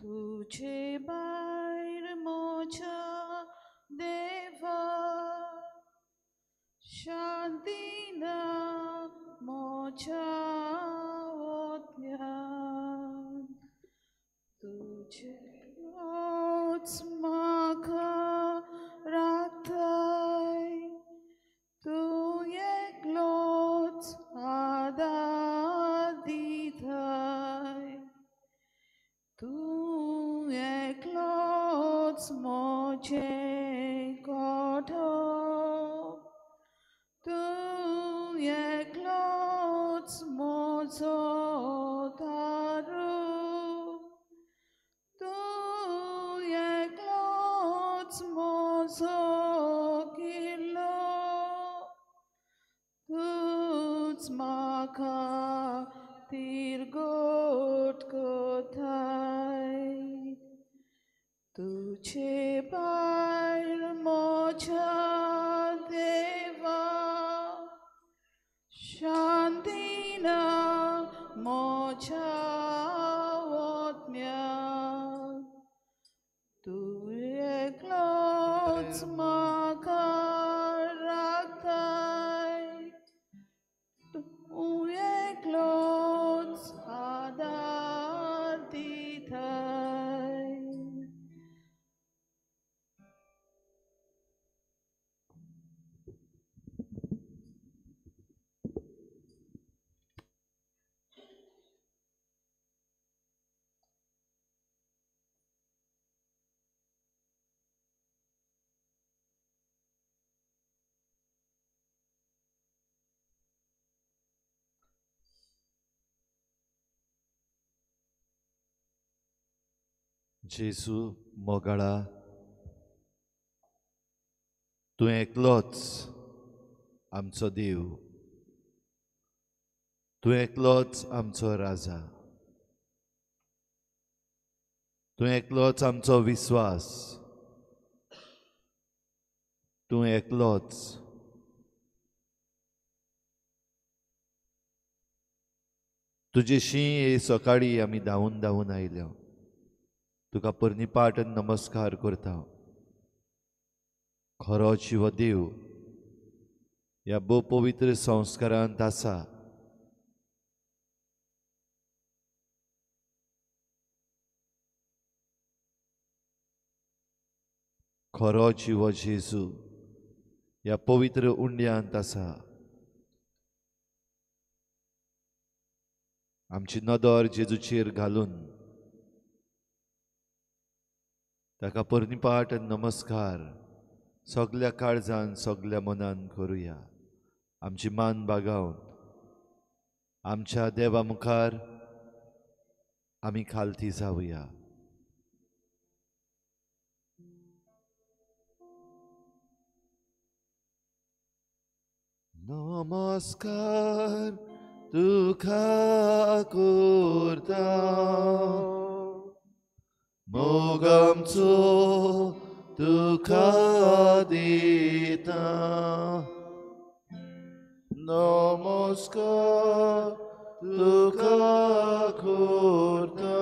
तुझे भायर मोच्या देवा शांतीना मोच्या ओतम्यान तुझेच म्हाका राखताय तू एकलोच आदार दिताय तू एकलोच मोचें कोठो तू एकलोच मोचो दारू तू एकलोच मोचो किल्लो तूच म्हाका तिरगोट कोताय तुझे भायर मोच्या देवा शांतीना मोच्या ओतम्यान तू एकलोच म्हाका राखताय तू एकलोच आदार दिताय जेजू मोगाळा तूं एकलोच आमचो देव तूं एकलोच आमचो राजा तूं एकलोच आमचो विश्वास तूं एकलोच तुजेशी हे सकाळी आमी धांवून धांवून आयल्या तुका परनिपाट नमस्कार करता खरो शिव देव ह्या भोव पवित्र संस्कारांत आसा खरो जिवो जेजू ह्या पवित्र उंड्यांत आसा आमची नदर जेजूचेर घालून ताका परनिपाट नमस्कार सगल्या काळजान सगल्या मनान करुया आमची मान बागावन आमच्या देवा मुखार आमी खालती जावया नमस्कार तुका करता मोग आमचो तुका दिता नमस्कार तुका करता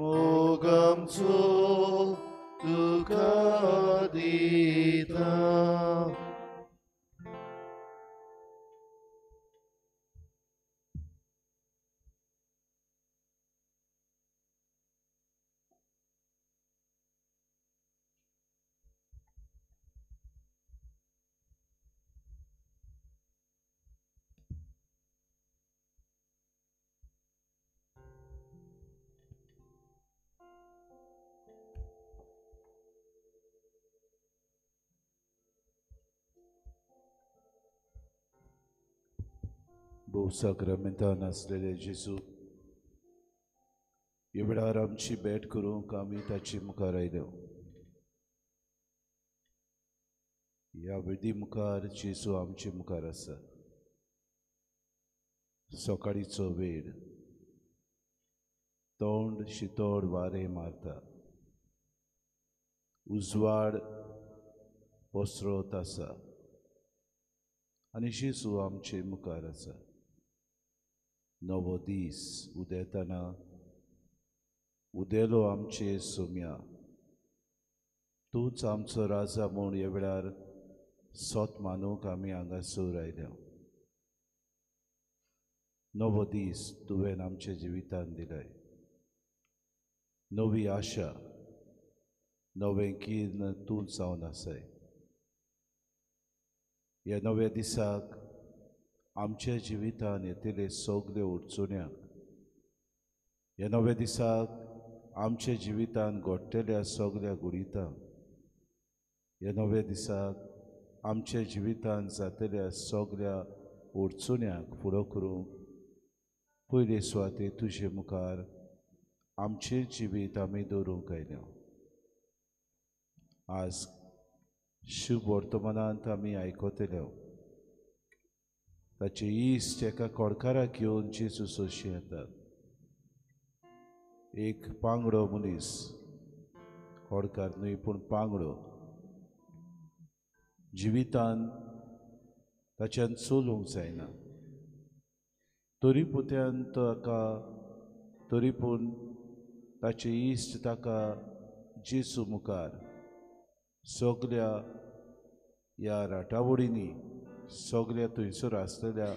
मोग आमचो तुका दिता भोवसाक्रमेंतान आसलेले जेजू ह्या वेळार आमची भेट करूंक आमी ताचे मुखार आयल्यो ह्या विधी मुखार जेजू आमचे मुखार आसा सकाळीचो वेळ तोंड शितोड वारें मारता उजवाड पसरत आसा आनी जेजू आमचे मुखार आसा नवो दीस उदेताना उदेलो आमचे सोम्या, तूंच आमचो राजा म्हूण ह्या वेळार सोत मानूंक आमी हांगासर आयल्या. नवो दीस तुवें आमच्या जिवितांत दिलाय. नवी आशा, नवें कीर्ण तूं जावन आसाय. ह्या नव्या दिसाक आमच्या जिवितांत येतले सगल्यो अडचण्यांक, ह्या नव्या दिसाक आमच्या जिवितांत घडटल्या सगल्या गुडितांक, ह्या नव्या दिसाक आमच्या जिवितांत जातल्या सगल्या अडचण्यांक फुडो करूंक पयले सुवाते तुजे मुखार आमचें जिवीत आमी दवरूंक आयल्या. आज शुभ वर्तमानांत आमी आयकतल्यो ताचे इश्ट एका कोडकाराक घेवन जेजू सोशी येतात. एक पांगडो मनीस, कोडकार न्हय पूण पांगडो, जिवितांत ताच्यान चलूंक जायना. तरी पूण ताचे इश्ट ताका जेजू मुखार सगल्या ह्या राटावडींनी, सगल्या थंयसर आसलेल्या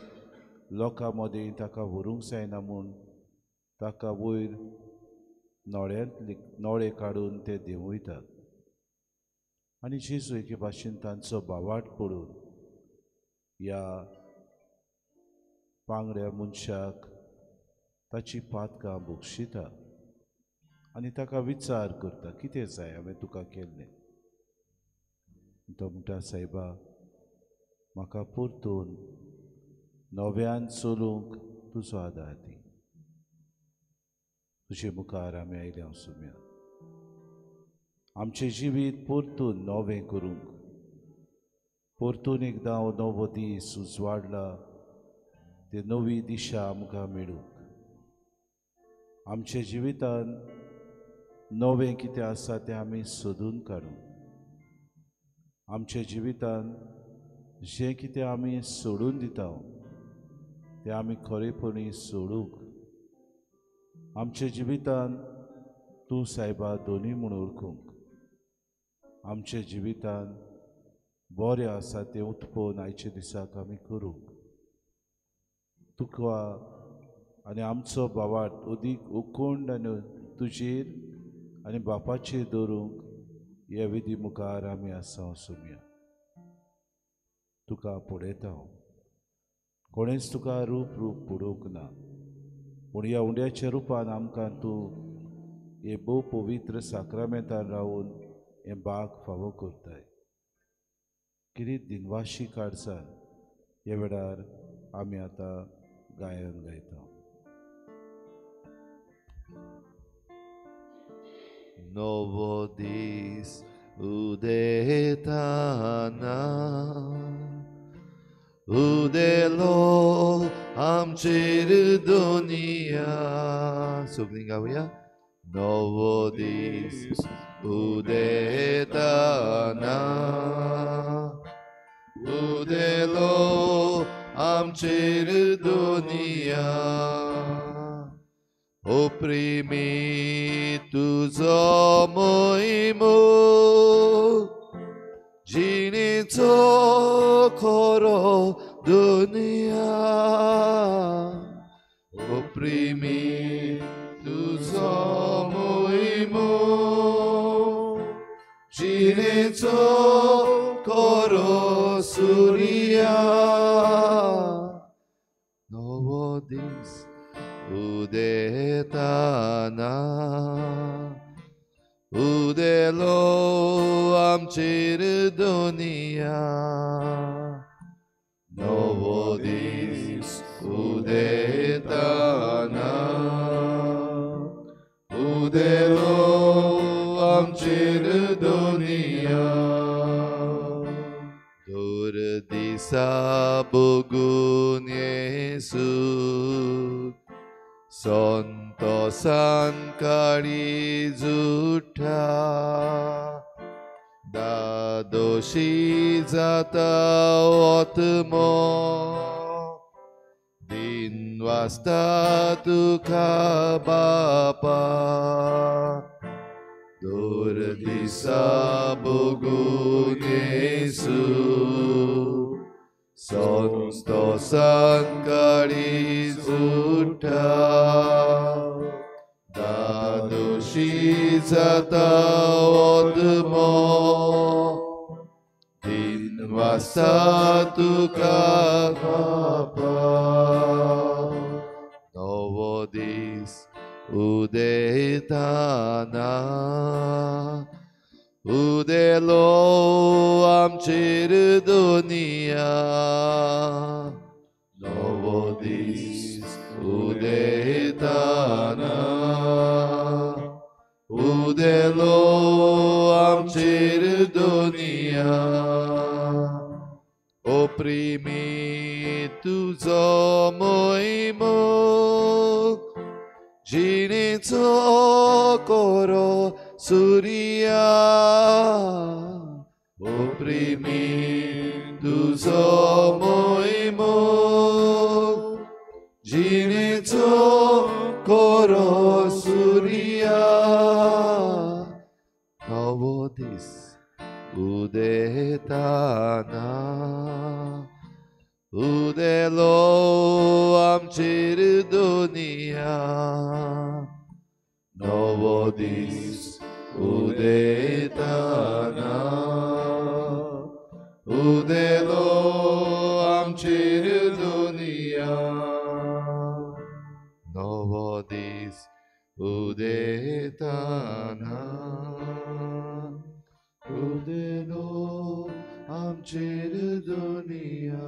लोकां मदीं ताका व्हरूंक जायना म्हूण ताका वयर नोळ्यांतले नोळे काडून ते देंवयतात. आनी जेजू एके भाशेन तांचो बावाट पडून ह्या पांगड्या मनशाक ताची पातकां भोगशिता आनी ताका विचार करता, कितें जाय हांवें तुका केल्लें. तो म्हणटा, सायबा, म्हाका परतून नव्यान चलूंक तुजो आदार दी. तुजे मुखार आमी आयल्या सुम्या. आमचें जिवीत परतून नवें करूंक, परतून एकदां हो नवो दीस उजवाडला ते नवी दिशा आमकां मेळूंक, आमच्या जिवितांत नवें कितें आसा तें आमी सोदून काडूंक, आमच्या जिवितांत जें कितें आमी सोडून दिता तें आमी खरेपणी सोडूंक, आमच्या जिवितांत तूं सायबा दोनी म्हूण ओळखूंक, आमच्या जिवितांत बरें आसा तें उत्पन्न आयच्या दिसाक आमी करूंक, तुका आनी आमचो बावाट अदीक उखूंड आनी तुजेर आनी बापाचेर दवरूंक ह्या विधी मुखार आमी आसा सुम्या. तुका पळयता हांव, कोणेंच तुका रूप पडोवंक ना, पूण ह्या उंड्याच्या रुपान आमकां तूं हे भोव पवित्र साक्रामेंतान रावून हें बाग फावो करताय. कितें दिनवाशी काडसाण ह्या वेळार आमी आतां गायन गायता. नवो दीस उदेताना उदेलो आमचेर दुनिया. सगळीं गावया. नवो दीस उदेताना उदेलो आमचेर दुनिया. Oprimi tuzo moimo Jinito koro dunia. Oprimi tuzo moimo Jinito koro suria. Novo dis udetana udelo amchir dunia. Novo dis udetana udelo amchir dunia. Dur disa bugun Yesus Santosan kari zuta dadoshi zata otmo dinwa वास्ता तुका बापा दोर दिसा बघून येसू संतो संकळी उठा दादोशी जाता ओदमो दिन वास्ता तुका बापा नवो दीस उदेताना उदेलो आमचेर दुनिया नवो दीस उदेताना उदेलो आमचेर दुनिया oprimi tuzo moimok jininzo koro surya oprimi tuzo moimok jininzo koro surya novodis udetana udelo amchir dunia novodis udetana udelo amchir dunia novodis udetana udelo amchir dunia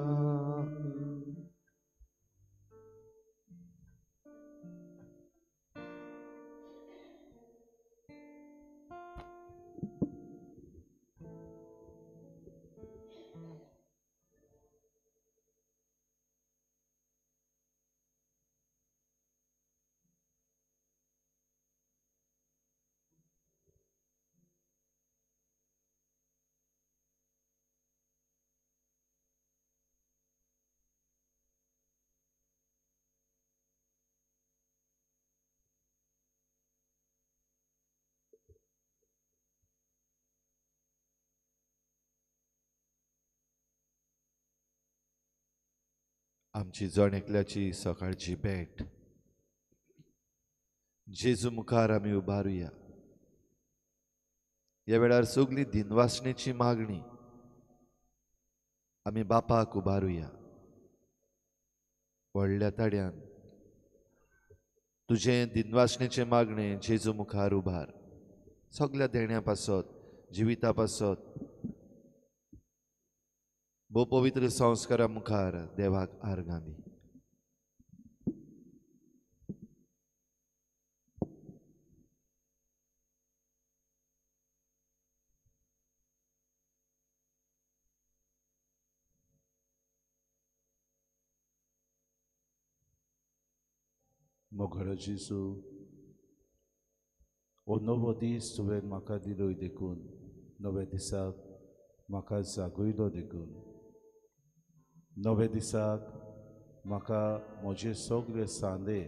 आमची जण एकल्याची सकाळची भेट जेजू मुखार आमी उबारुया ह्या वेळार सगली दिनवासणेची मागणी आमी बापाक उबारुया व्हडल्या ताड्यान तुझे दिनवासणेचे मागणे जेजू मुखार उबार सगल्या देण्या पासत जिविता पासत भोव पवित्र संस्कारा मुखार देवाक आर्गां दी मोगळो जेजू हो नवो दीस तुवें म्हाका दिलोय देखून नवे दिसाक म्हाका जागयलो देखून नवे दिसाक म्हाका म्हजे सगळे सांदे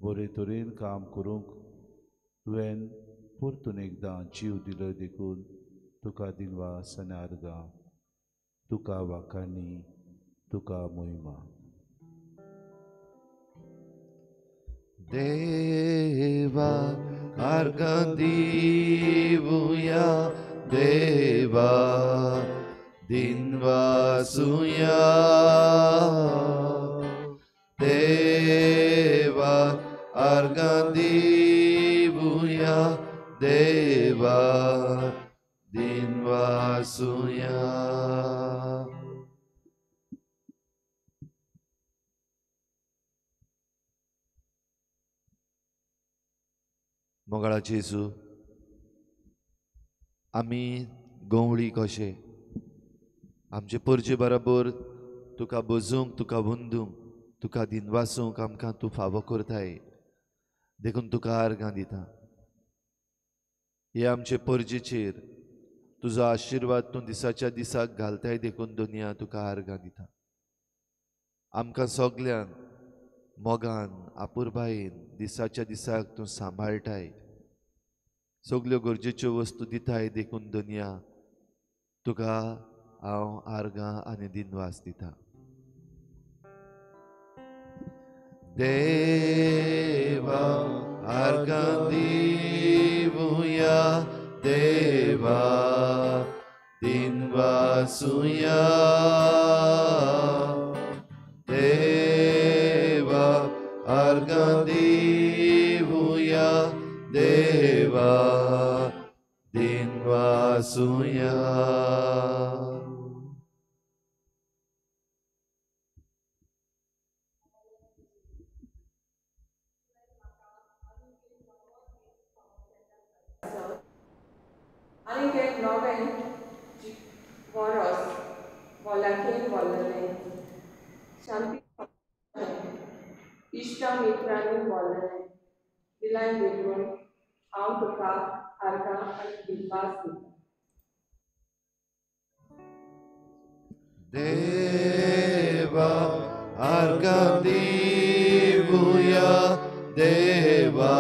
बरे तरेन काम करूंक तुवें परतून एकदां जीव दिलो देखून तुका दिनवास आनी आर्गां तुका वाखाणी तुका मोहिमा देवा आर्गां दिवुया देवा दिनवासुया देवा आर्गां दिवुया देवा दिनवासुया मोगळा जेजू आमी गवळी कशे आमचे परजे बरोबर तुका बजूंक तुका वंदूंक तुका दिनवासूंक आमकां तूं फावो करताय देखून तुका आर्गां दिता हे आमचे परजेचेर तुजो आशिर्वाद तूं दिसाच्या दिसाक घालताय देखून दुनिया तुका आर्गां दिता आमकां सगल्यांक मोगान आपुरबायेन दिसाच्या दिसाक तूं सांबाळटाय, सगल्यो गरजेच्यो वस्तू दिताय देखून दुनिया तुका हांव आर्गां आनी दिनवास दिता. देवा आर्गां दिवुया, देवा दिनवासुया, देवा आर्गां दिवुया, देवा दिनवासुया. Ani kek noven voros volakin volane shanti ishta mitrani volane dilai bedroom haum tuka arga and dilbas Deva argam divuya, Deva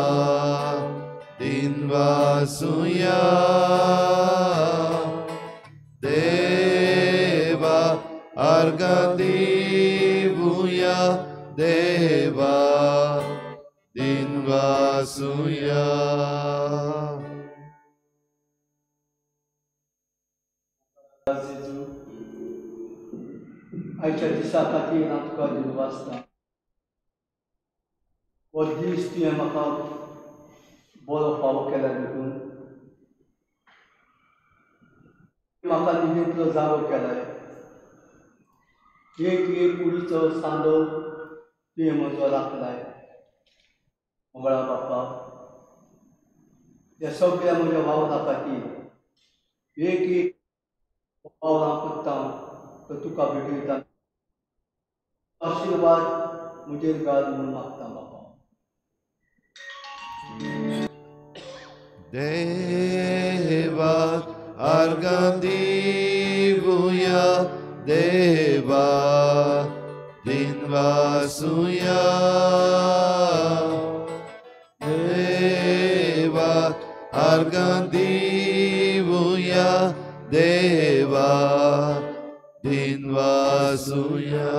dinvasuya, Deva argam divuya, Deva dinvasuya. आयच्या दिसा खातीर हांव तुका दिनवासता. हो दीस तुवें म्हाका बरो फावो केला देखून म्हाका निमितलो जागो केलाय. एक कुडीचो सांदो तुवें म्हजो राखलाय. मंगळा बापा, ह्या सगळ्या म्हज्या वावरा खातीर एक वावरां करता तो तुका भेटयता. आशीर्वाद म्हजेर घाल म्हणून मागता बापा. Deva argam divuya, Deva dinvasuya, Deva argam divuya, Deva dinvasuya.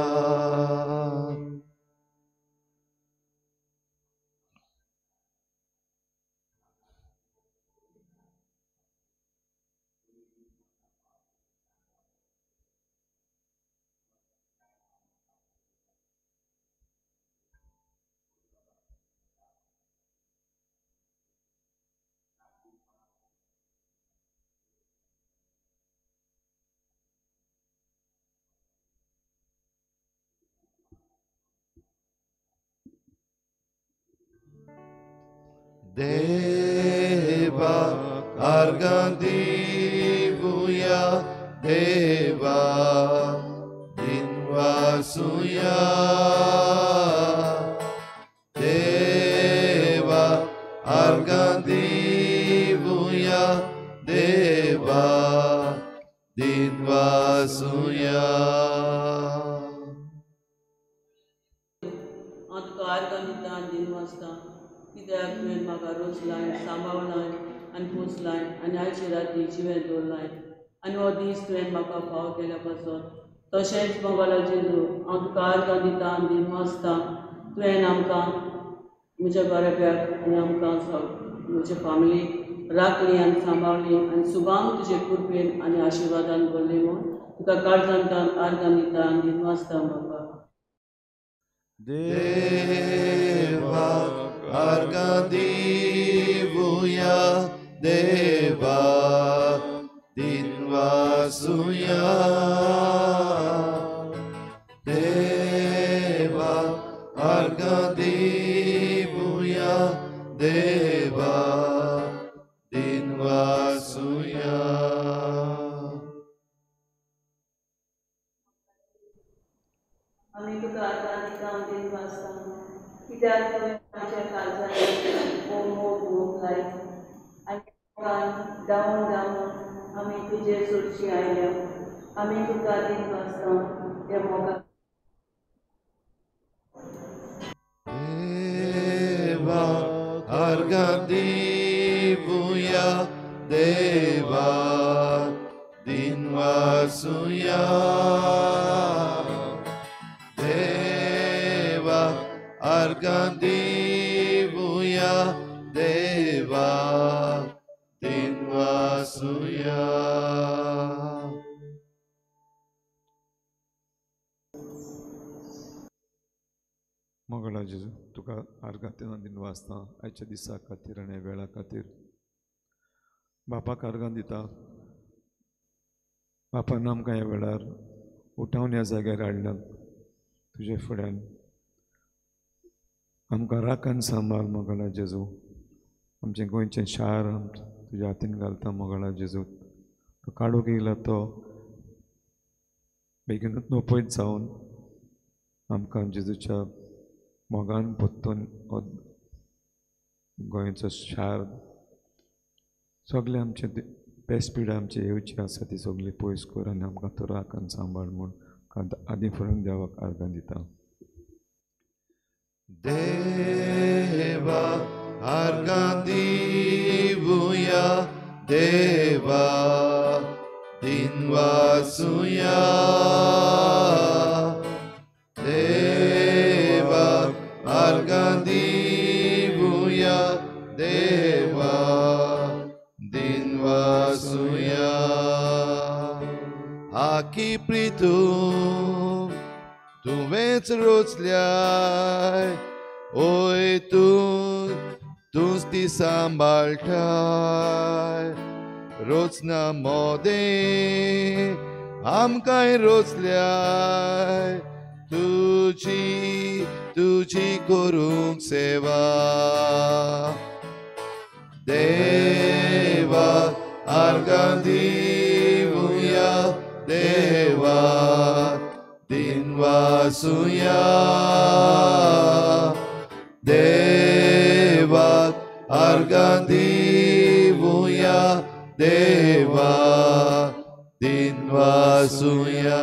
Deva argam divuya, Deva dinvasuya, Deva argam divuya, Deva dinvasuya. हांव तुका आर्गां दिता आनी दिनवासता, कित्याक तुवें म्हाका रोचलाय, सांबाळलाय आनी पोसलाय आनी आयची राती जिवें दवरलाय. आनी हो दीस तुवें म्हाका फावो केल्या पासून तशेंच मंगला जेजू हांव तुका आर्गां दिता आनी दिनवासता. तुवें आमकां म्हज्या गरब्याक आनी आमकां म्हजे फॅमिलीक राखली आनी सांबाळली आनी सुबाम तुजे कृपेन आनी आशिर्वादान भरली म्हूण तुका काळजांतल्यान आर्गां दिता आनी दिनवासता बाबा. Deva argam divuya, Deva dinvasuya, Deva argam divuya, Deva dinvasuya. आमी तुका आर्गां दिता आनी दिनवासता, कित्याक तुवें आमच्या काळजांत मोग घुमलाय आनी धांवून धांवून आमी तुजेर सोडची आयल्या. आमी तुका दिनवासता त्या मोगाक. अर्घां दिवुया देवा दिनवासुया देवा अर्घां दिवुया देवा दिनवासुया मंगळा जेजू तुका आर्गां दिनवासता आयच्या दिसा खातीर आनी वेळा खातीर बापाक दिता बापान आमकां ह्या वेळार उठावन ह्या जाग्यार हाडल्यात तुजे फुड्यान आमकां राखण सांबाळ मंगळा जेजू आमचें गोंयचें शार तुज्या हातीन घालता मंगळा जेजू तो काडूंक येयला तो बेगीनूच नोपयत जावन आमकां जेजूच्या मोगान पोत्तून गोंयचो शार सगळे आमचे बेस्ट पिढी आमची येवची आसा ती सगळी पयस कर आनी आमकां तो राखण सांबाळ म्हूण आदी फुडें देवाक अर्गां दिता देवा अर्गां दिवुया देवा दिनवासुया देवा अर्गां दिवुया देवा दिनवासुया आकी प्रितू तुवेंच रोचल्याय ओय तूंच ती सांबाळटाय रोचना मोदे आमकांय रोचल्याय तुजी करूंक सेवा देवा अर्गां दिवुया देवा दिनवासुया देवा अर्गां दिवुया देवा दिनवासुया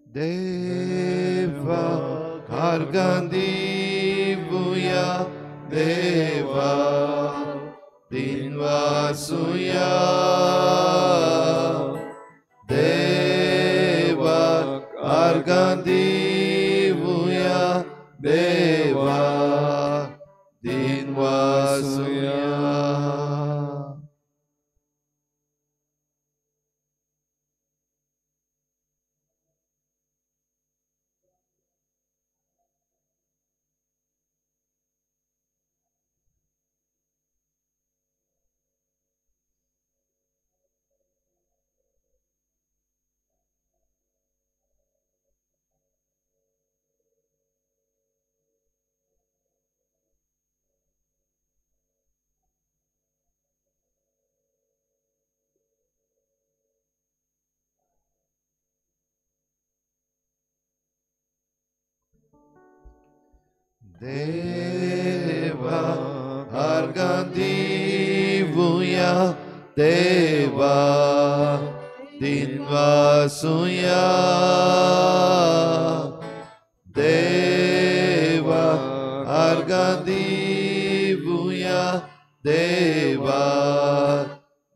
देवा अर्गां दिवुया देवा दिनवासुया देवा अर्गां दिवुया देवा दिनवासुया देवा अर्गां दिवुया देवा दिनवासुया देवा अर्गां दिवुया देवा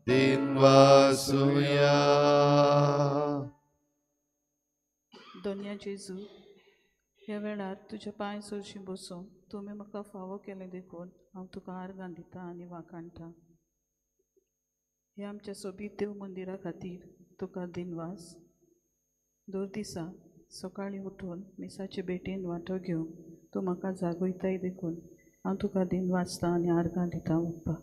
दिनवासुया दोनया जेजू ह्या वेळार तुज्या पांय सरशी बसून तुवें म्हाका फावो केलें देखून हांव तुका आर्गां दिता आनी वाखाणटा ह्या आमच्या सोबीत देव मंदिरा खातीर तुका दिनवास दर दिसा सकाळीं उठून मिसाचे भेटेन वांटो घेवंक तूं म्हाका जागयताय देखून हांव तुका दिनवासता आनी आर्गां दिता उप्पा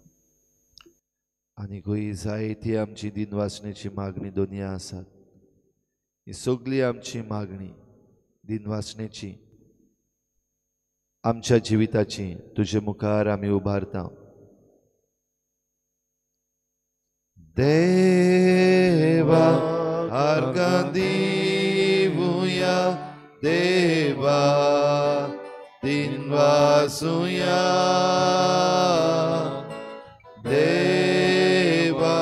आनी खंय जायती आमची दिनवासणेची मागणी दोनया आसात ही सगळी आमची मागणी दिनवासनेची आमच्या जिविताची तुझे मुखार आमी उबारता. देवा अर्घ दिवुया, देवा दिनवासुया, देवा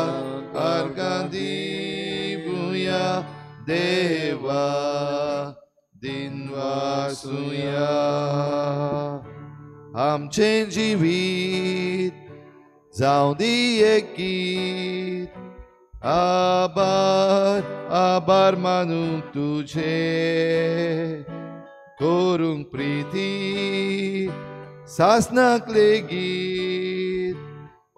अर्घ दिवुया, देवा दिनवासुया. आमचे जिवीत जावं दी एक गीत, आभार आभार मानू तुझे, करूंक प्रीती सासनाक लेगीत,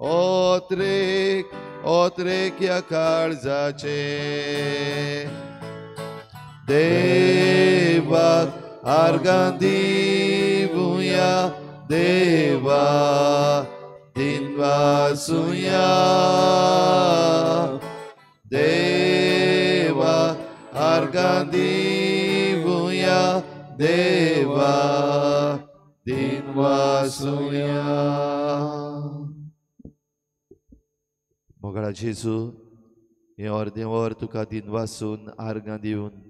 ओत्रेक ओत्रेक या काळजाचे. देवाक अर्घ दिवुया, देवा दिनवासुया, देवा अर्घ दिवुया, देवा दिनवासुया. मोगळा जेजू, हे अर्दें वर तुका दिनवासून आर्गां दिवन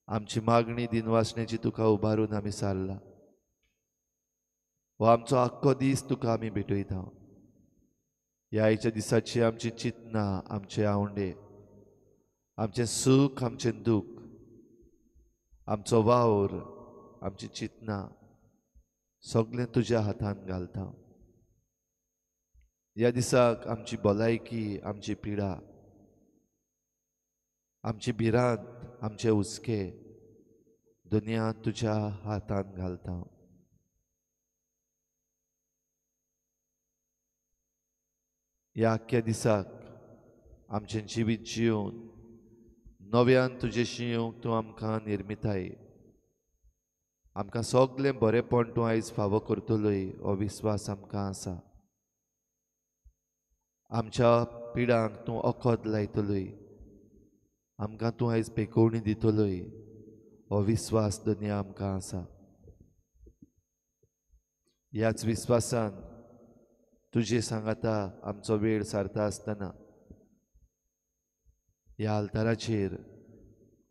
आमची मागणी दिनवासनेची तुका उबारून आमी सारला. हो आमचो आख्खो दीस तुका आमी भेटयता. ह्या आयच्या दिसाची आमची चिंतना, आमचे आवंडे, आमचें सूख, आमचें दूख, आमचो वावर, आमची चिंतना सगळें तुज्या हातान घालता. ह्या दिसाक आमची भलायकी, आमची पिडा, आमची भिरांत, आमचे हुस्के दुनिया तुज्या हातान घालता. ह्या आख्ख्या दिसाक आमचें जिवीत जिवन नव्यान तुजें जिवंक तूं आमकां निर्मिताय. आमकां सगळें बरेंपण तूं आयज फावो करतलोय हो विस्वास आमकां आसा. आमच्या पिडांक तूं ओखद लायतलोय, आमकां तूं आयज पेकोवणी दितलोय हो विस्वास दुनिया आमकां आसा. ह्याच विस्वासान तुजे सांगाता आमचो वेळ सारता आसतना ह्या आल्ताराचेर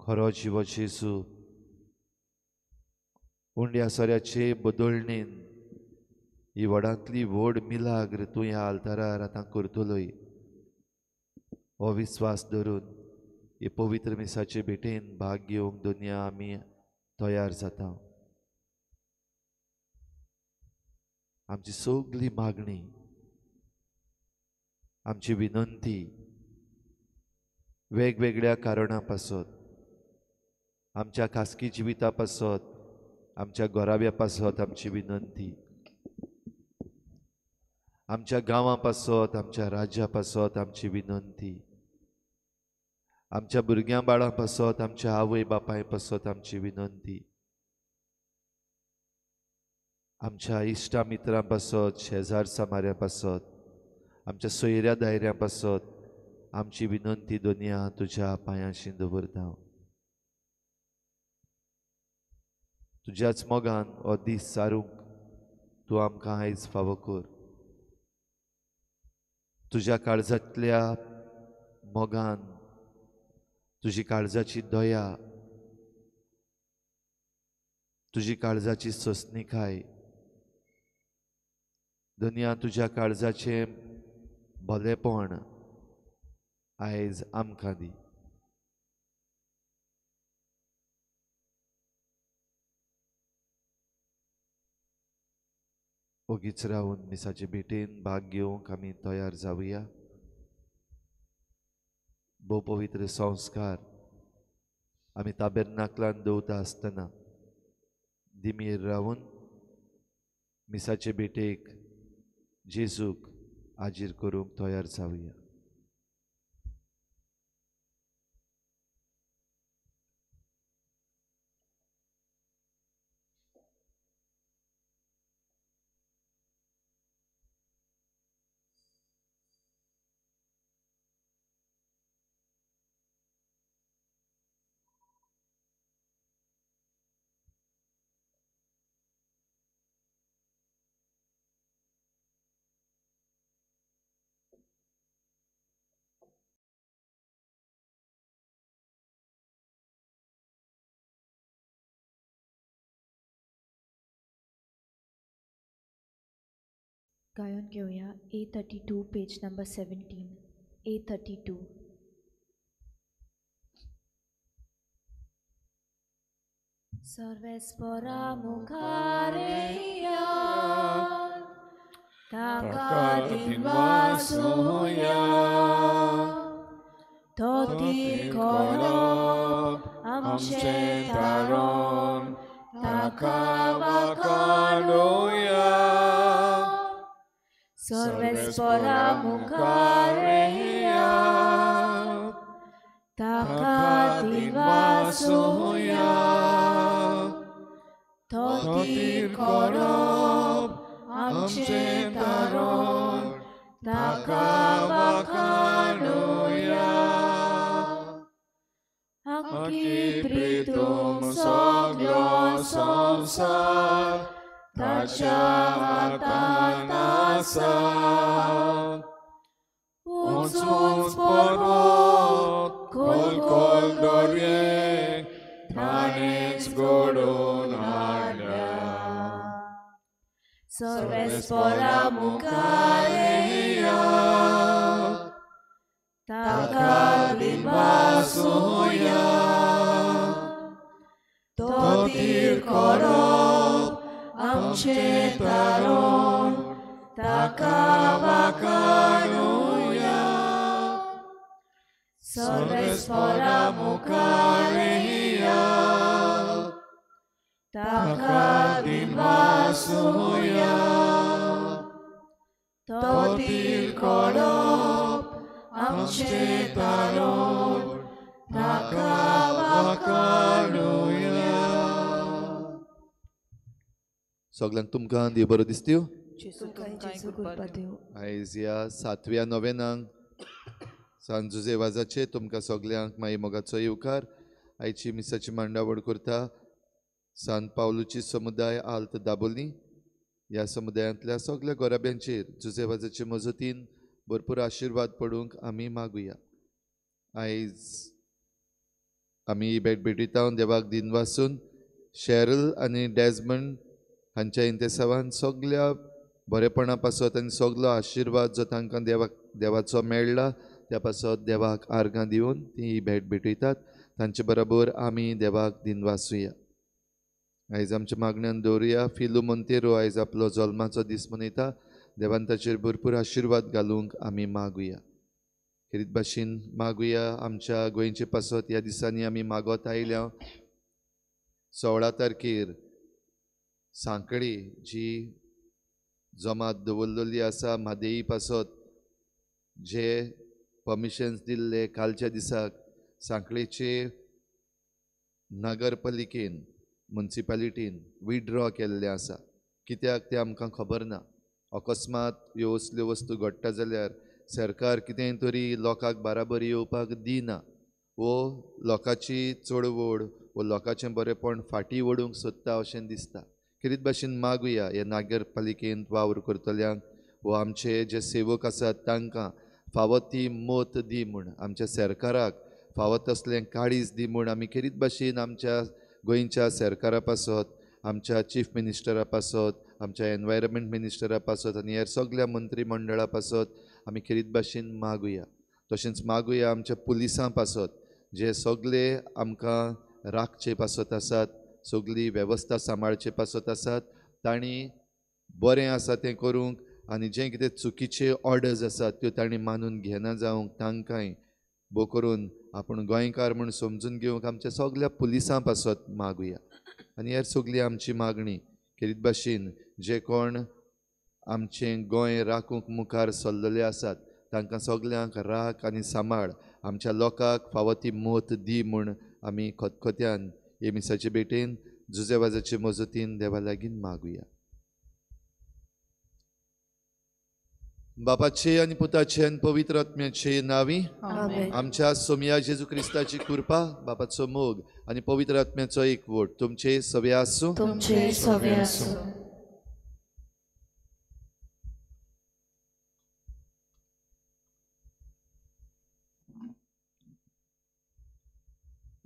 खरो जिवो जेजू उंड्या सोऱ्याचे बदळणेन ही व्हडांतली व्हड मिलाग्र तूं ह्या आल्तारार आतां करतलोय हो विस्वास धरून हे पवित्र मिसाचे भेटेन भाग घेवंक दुनिया आमी तयार जाता. आमची सगळी मागणी, आमची विनंती वेगवेगळ्या कारणां पासत, आमच्या खासगी जिविता पासत, आमच्या घोराब्या पासत आमची विनंती, आमच्या गांवां पासत, आमच्या राज्या पासत आमची विनंती, आमच्या भुरग्यां बाळां पासत, आमच्या आवय बापाय पासत आमची विनंती, आमच्या इश्टा मित्रां पासत, शेजार समाऱ्या पासत, आमच्या सोयऱ्या दायऱ्यां पासत आमची विनंती दुनिया तुज्या पांयाशी दवरता. तुज्याच मोगान हो दीस सारूंक तूं आमकां आयज फावो कर. तुज्या काळजांतल्या मोगान, तुजी काळजाची दया, तुजी काळजाची सोंसणीकाय दुनिया तुज्या काळजाचें भलेपण आयज आमकां दी. ओगीच रावन मिसाचे भेटेन भाग घेवंक आमी तयार जावया. भोव पवित्र संस्कार आमी ताबेर्नाकलान दवरता आसतना दिमीर रावन मिसाचे भेटेक जेजूक हाजीर करूंक तयार जावया. गायन घेऊया A32 page number 17 A32. सर्वेस्परा mukareya takadin vasuya totir kolop amche taron takavakanuya सर्वेस्परा mukareya takadin vasuya totir kolop amche taron takavakanuya Aki pritum soglo samsar Tachatanasa Uns porvot Kol dorje Tanets godon arda सर्वेस्परा mukareya Takadin vasuya Totir korop amche taron takavakanuya सर्वेस्परा mukareya Takadin vasuya Totir korop amche taron takavakanuya सगळ्यांक तुमकां देव बरो दिसत्यो जेजू तुमकां गुरबार दिवं. आयज ह्या 7व्या नोवेनांक सांजुजे वाजाचे तुमकां सगळ्यांक माई मोगाचो येवकार आयची मिसाची मांडावळ करता सान पावलुची समुदाय आल्त दाबोली ह्या समुदायांतल्या सगळ्या गोराब्यांचेर जुजे वाजाचे मजतीन भरपूर आशिर्वाद पडूंक आमी मागुया आयज आमी भेट भेटितावन देवाक दिन वासून शेरल आनी डेजमंड हांच्या इंतेसावान सगळ्या बरेपणा पासत आनी सगळो आशिर्वाद जो तांकां देवाचो मेळ्ळा त्या पासत देवाक आर्गां दिवन ती भेट भेटयतात तांचे बरोबर आमी देवाक दिन वासुया आयज आमच्या मागण्यान दवरुया फिलू मोंतेरो आयज आपलो जल्माचो दीस मनयता देवान ताचेर भरपूर आशिर्वाद घालूंक आमी मागुया खेरीत भाशेन मागुया आमच्या गोंयचे पासत ह्या दिसांनी आमी मागोत आयल्या 16 तारखेर सांकळी जी जमात दवरलेली आसा म्हादेई पासत जे परमिशन्स दिल्ले कालच्या दिसाक सांकळेचे नगरपालिकेन मुन्सिपालिटीन विड्रॉ केल्ले आसा कित्याक ते आमकां खबर ना अकस्मात ह्यो असल्यो वस्तू घडटा जाल्यार सरकार कितेंय तरी लोकांक बराबर येवपाक दिना वो लोकांची चळवळ वो लोकांचें बरेपण फाटीं ओडूंक सोदता अशें दिसता खेरीत भाशेन मागुया हे नगरपालिकेंत वावर करतल्यांक वो आमचे जे सेवक आसात तांकां फावो ती मत दी म्हूण आमच्या सरकाराक फावो तसलें काळीज दी म्हूण आमी खेरीत भाशेन आमच्या गोंयच्या सरकारा पासत आमच्या चीफ मिनिस्टरा पासत आमच्या एनवायरमेंट मिनिस्टरा पासत आनी हेर सगळ्या मंत्री मंडळा पासत आमी खेरीत भाशेन मागुया तशेंच मागुया आमच्या पुलिसां पासत जे सगळे आमकां राखचे पासत आसात सगळी वेवस्था सांबाळचे पासत आसात तांणी बरें आसा तें करूंक आनी जे कितें चुकीचे ऑर्डर्स आसात त्यो तांणी मानून घेना जावंक तांकांय भोव करून आपूण गोंयकार म्हूण समजून घेवंक आमच्या सगळ्या पुलिसां पासत मागुया आनी हेर सगळी आमची मागणी खेरीत भाशेन जे कोण आमचें गोंय राखूंक मुखार सरलेले आसात तांकां सगळ्यांक राख आनी सांबाळ आमच्या लोकांक फावो ती मत दी म्हूण आमी खतखत्यान हे मिसाचे भेटेन जुजे वाजाचे मजतीन देवा लागीं मागुया बापाचे आनी पुताचे आनी पवित्र आत्म्याचे नांवी आमच्या सोमया जेजू क्रिस्ताची कृपा बापाचो मोग आनी पवित्र आत्म्याचो एकवट तुमचे सवे आसूं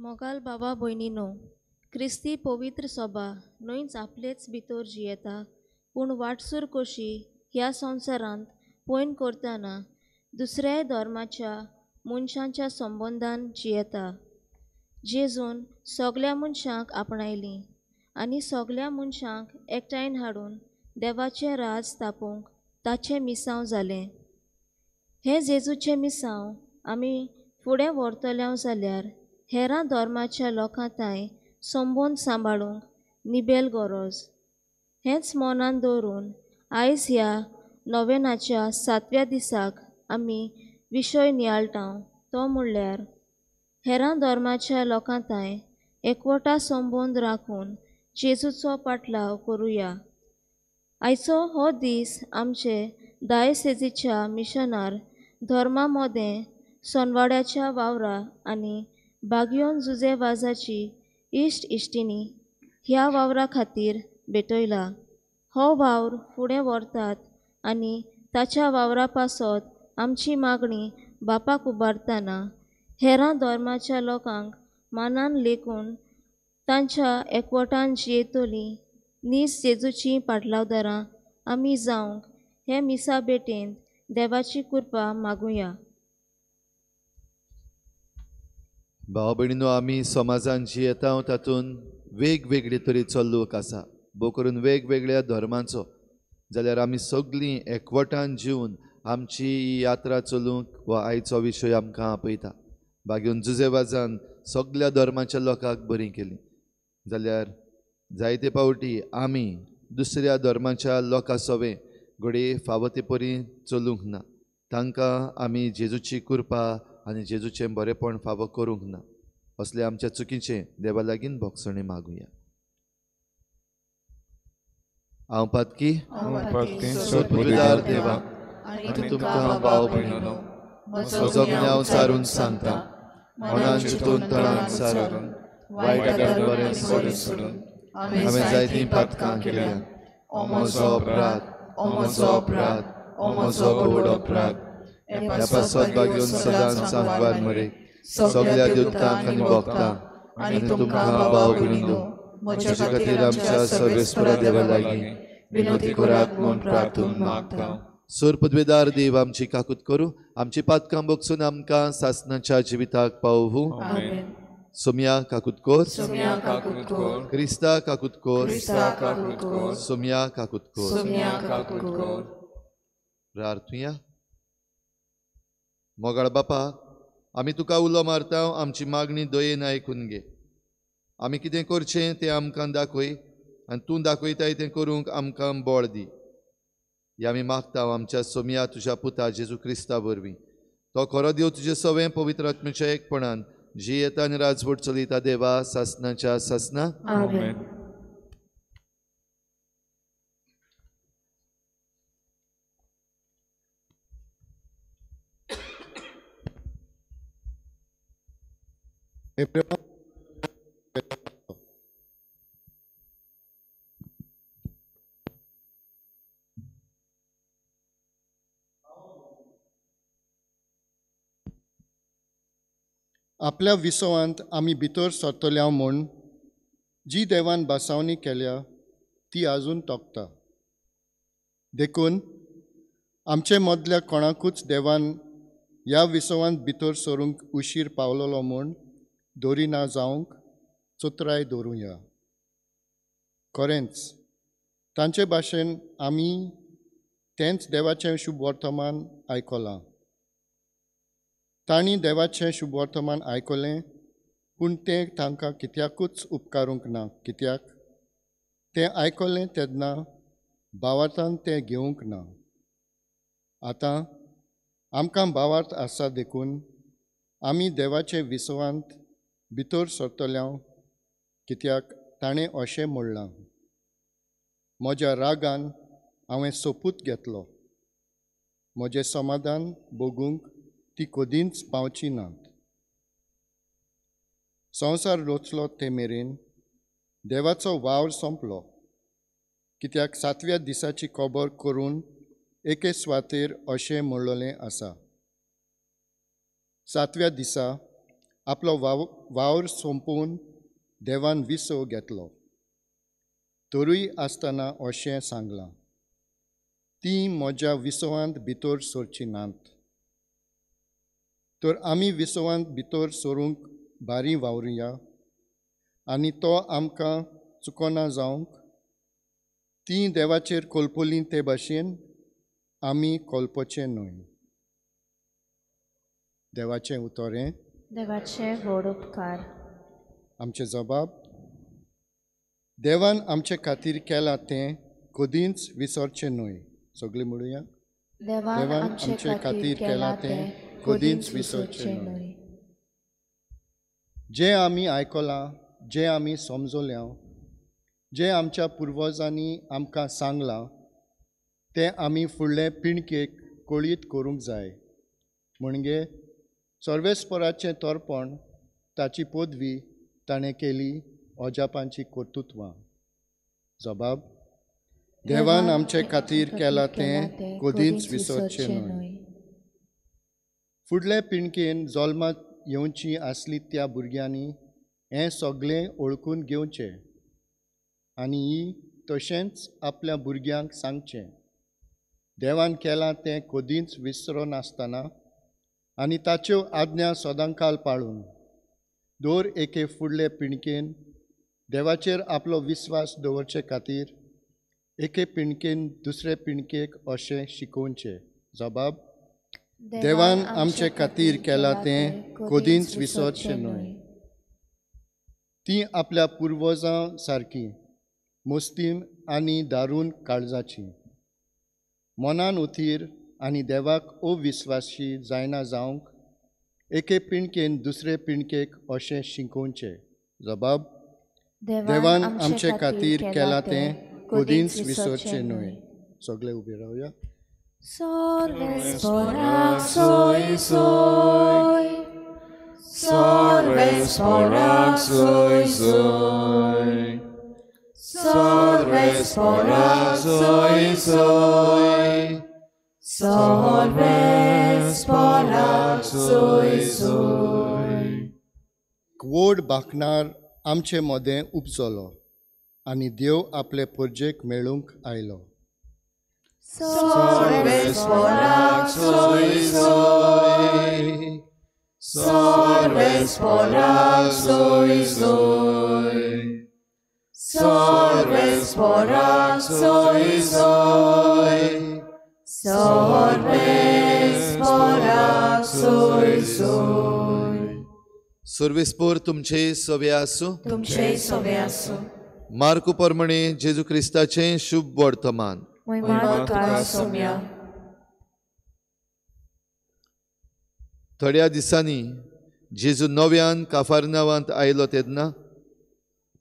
मोगाल बाबा भयणीनो क्रिस्ती पवित्र सभा न्हयच आपलेच भितर जियेता पूण वाटसूर कशी ह्या संवसारांत पयन करतना दुसऱ्याय धर्माच्या मनशांच्या संबंदान जियेता. जेजून सगल्या मनशांक आपणायली आनी सगल्या मनशांक एकठांयन हाडून देवाचें राज स्थापूंक ताचें मिसांव जालें. हे जेजूचें मिसांव आमी फुडें व्हरतले जाल्यार हेरां धर्माच्या लोकांताय संबंद सांबाळूंक निबेल गरज. हेंच मनान दवरून आयज ह्या नोवेनाच्या 7व्या दिसाक आमी विशय नियाळटाव, तो म्हणल्यार हेरां धर्माच्या लोकांताय एकवटा संबंद राखून जेजूचो पाटलाव करुया. आयचो हो दीस आमचे दायसेजीच्या मिशनार धर्मा मोदें सोनवाड्याच्या वावरा आनी बागयोन जुजेवाजाची इश्ट इश्टिणी ह्या वावरा खातीर भेटयला. हो वावर फुडें व्हरतात आनी ताच्या वावरा पासत आमची मागणी बापाक उबारतना हेरां धर्माच्या लोकांक मानान लेखून तांच्या एकवटान जियेतली नीज जेजूची पाटलावदारां आमी जावंक हे मिसा भेटेंत देवाची कृपा मागुया. भाव भयणीनो, आमी समाजान जियेता तातूंत वेगवेगळे तरेचो लोक आसा, भोव करून वेगवेगळ्या धर्माचो. जाल्यार आमी सगळीं एकवटान जिवन आमची ही यात्रा चलूंक हो आयचो विशय आमकां आपयता. बागेवन जुजेवाजान सगळ्या धर्माच्या लोकांक बरी केली. जाल्यार जायते पावटी आमी दुसऱ्या धर्माच्या लोकां सवे घडये फावो ते परी चलूंक ना. तांकां आमी जेजूची कृपा आनी जेजूचें बरेपण फावो करूंक ना. असले आमच्या चुकीचें देवा लागीं भोगसणे मागुया. हांव पातकी सोदविदार देवा आनी तुमकां भाव भयणीनो म्हजो ज्ञाव सारून सांगता. मनान चिंतून तळान सारून वायटांतल्यान बरें सोडून हांवें जायतीं पातकां केल्यात. हो म्हजो अपराध, हो म्हजो अपराध, हो म्हजो व्हड अपराध. ह्या पासत घेवन सदांच सांगवार मरे सगळ्या देवतांक आनी भक्तांक आनी तुमकां भाव भयणीनो म्हजे खातीर आमच्या सर्वेस्परा देवा लागीं विनोदी करात म्हूण प्रार्थून मागता. सोर पदवेदार देव आमची काकूत करूं, आमची पातकां बगसून आमकां सासणाच्या जिविताक पावूं. सोम्या काकूत कोर, क्रिस्ता काकूत कोर, सोम्या काकूत कोर. प्रार्थुया. मोगाळ बापा, आमी तुका उलो मारता, आमची मागणी दयेन आयकून घे. आमी कितें करचें तें आमकां दाखय आनी तूं दाखयताय तें करूंक आमकां बळ दी. हे आमी मागता आमच्या सोम्या तुज्या पुता जेजू क्रिस्ता वरवीं. तो खरो देव तुजे सवें पवित्र आत्म्याच्या एकपणान जियेता आनी राजवट चलयता देवा सासणाच्या सासना. आपल्या विसवांत आमी भितर सरतल्या म्हूण जी देवान बासावणी केल्या ती आजून तोखता. देखून आमचे मदल्या कोणाकूच देवान ह्या विसवांत भितर सरूंक उशीर पावलोलो म्हूण दोरिना जावंक चोत्राय दवरुया. खरेंच तांचे भाशेन आमी तेंच देवाचें शुभ वर्तमान आयकलां. तांणी देवाचें शुभ वर्तमान आयकलें, पूण तें तांकां कित्याकूच उपकारूंक ना. कित्याक तें आयकलें तेन्ना भावार्थान तें घेवंक ना. आतां आमकां भावार्थ आसा देखून आमी देवाचे विसवांत भितर सरतल्या. कित्याक ताणें अशें म्हणलां, म्हज्या रागान हांवें सोपूत घेतलो, म्हजें समाधान भोगूंक ती कदींच पावची नात. संवसार रचलो ते मेरेन देवाचो वावर सोंपलो. कित्याक 7व्या दिसाची खबर करून एके सुवातेर अशें म्हणलोलें आसा, 7व्या दिसा आपलो वावर सोंपून देवान विसव घेतलो. तरूय आसतना अशें सांगलां, ती म्हज्या विसवांत भितर सरची नात. तर आमी विसवांत भितर सरूंक बारी वावरुया आनी तो आमकां चुकोना जावंक ती देवाचेर कोलपोली ते भाशेन आमी कोलपोचें न्हय. देवाचें उतोरें. देवाचे व्हड उपकार. आमचे जबाब. देवान आमचे खातीर केलां तें कदींच विसरचें न्हय. सगळीं म्हणुया. देवान आमचे खातीर केलां तें कदींच विसरचें न्हय. जें आमी आयकलां, जें आमी समजल्यां, जें आमच्या पुर्वजांनी आमकां सांगलां तें आमी फुडले पिणकेक कळीत करूंक जाय. म्हणजे सर्वेस्पराचें तोरपण, ताची पदवी ताणें केली अजापांची कर्तुत्वां. जबाब. देवान आमचे खातीर केलां तें कदींच विसरचें न्हय. फुडले पिणकेन जल्माक येवची आसली त्या भुरग्यांनी हें सगळें ओळखून घेवचें आनी तशेंच आपल्या भुरग्यांक सांगचें. देवान केलां तें कदींच विसरो नासतना आनी ताच्यो आज्ञा सदांकाल पाळून दर एके फुडले पिणकेन देवाचेर आपलो विस्वास दवरचे खातीर एके पिणकेन दुसरे पिणकेक अशें शिकोवचें. जबाब. देवान आमचे खातीर केलां तें कदींच विसरचें न्हय. ती आपल्या पुर्वजां सारकी मोस्तीम आनी दारून काळजाची, मनान उथीर आनी देवाक अविस्वासी जायना जावंक एके पिणकेन दुसरे पिणकेक अशें शिकोवचें. जबाब. देवान आमचे खातीर केलां तें कदींच विसरचें न्हय. सगळे ube रावया. Sorvesporak soy soy, Sorvesporak soy soy, Sorvesporak soy soy, Sorvesporak soy soy. व्हड भाकणार आमचे मोदें उपजलो आनी देव आपले परजेक मेळूंक आयलो. Sorvesporak soy soy, Sorvesporak soy soy, Sorvesporak soy soy, Sorvesporak soy soy. सर्वेस्पोर तुमचे सवे आसूं. तुमचे सवे आसूं. मार्कू प्रमाणे जेजू क्रिस्ताचें शुभ वर्तमान. थोड्या दिसांनी जेजू नव्यान काफारनावांत आयलो तेन्ना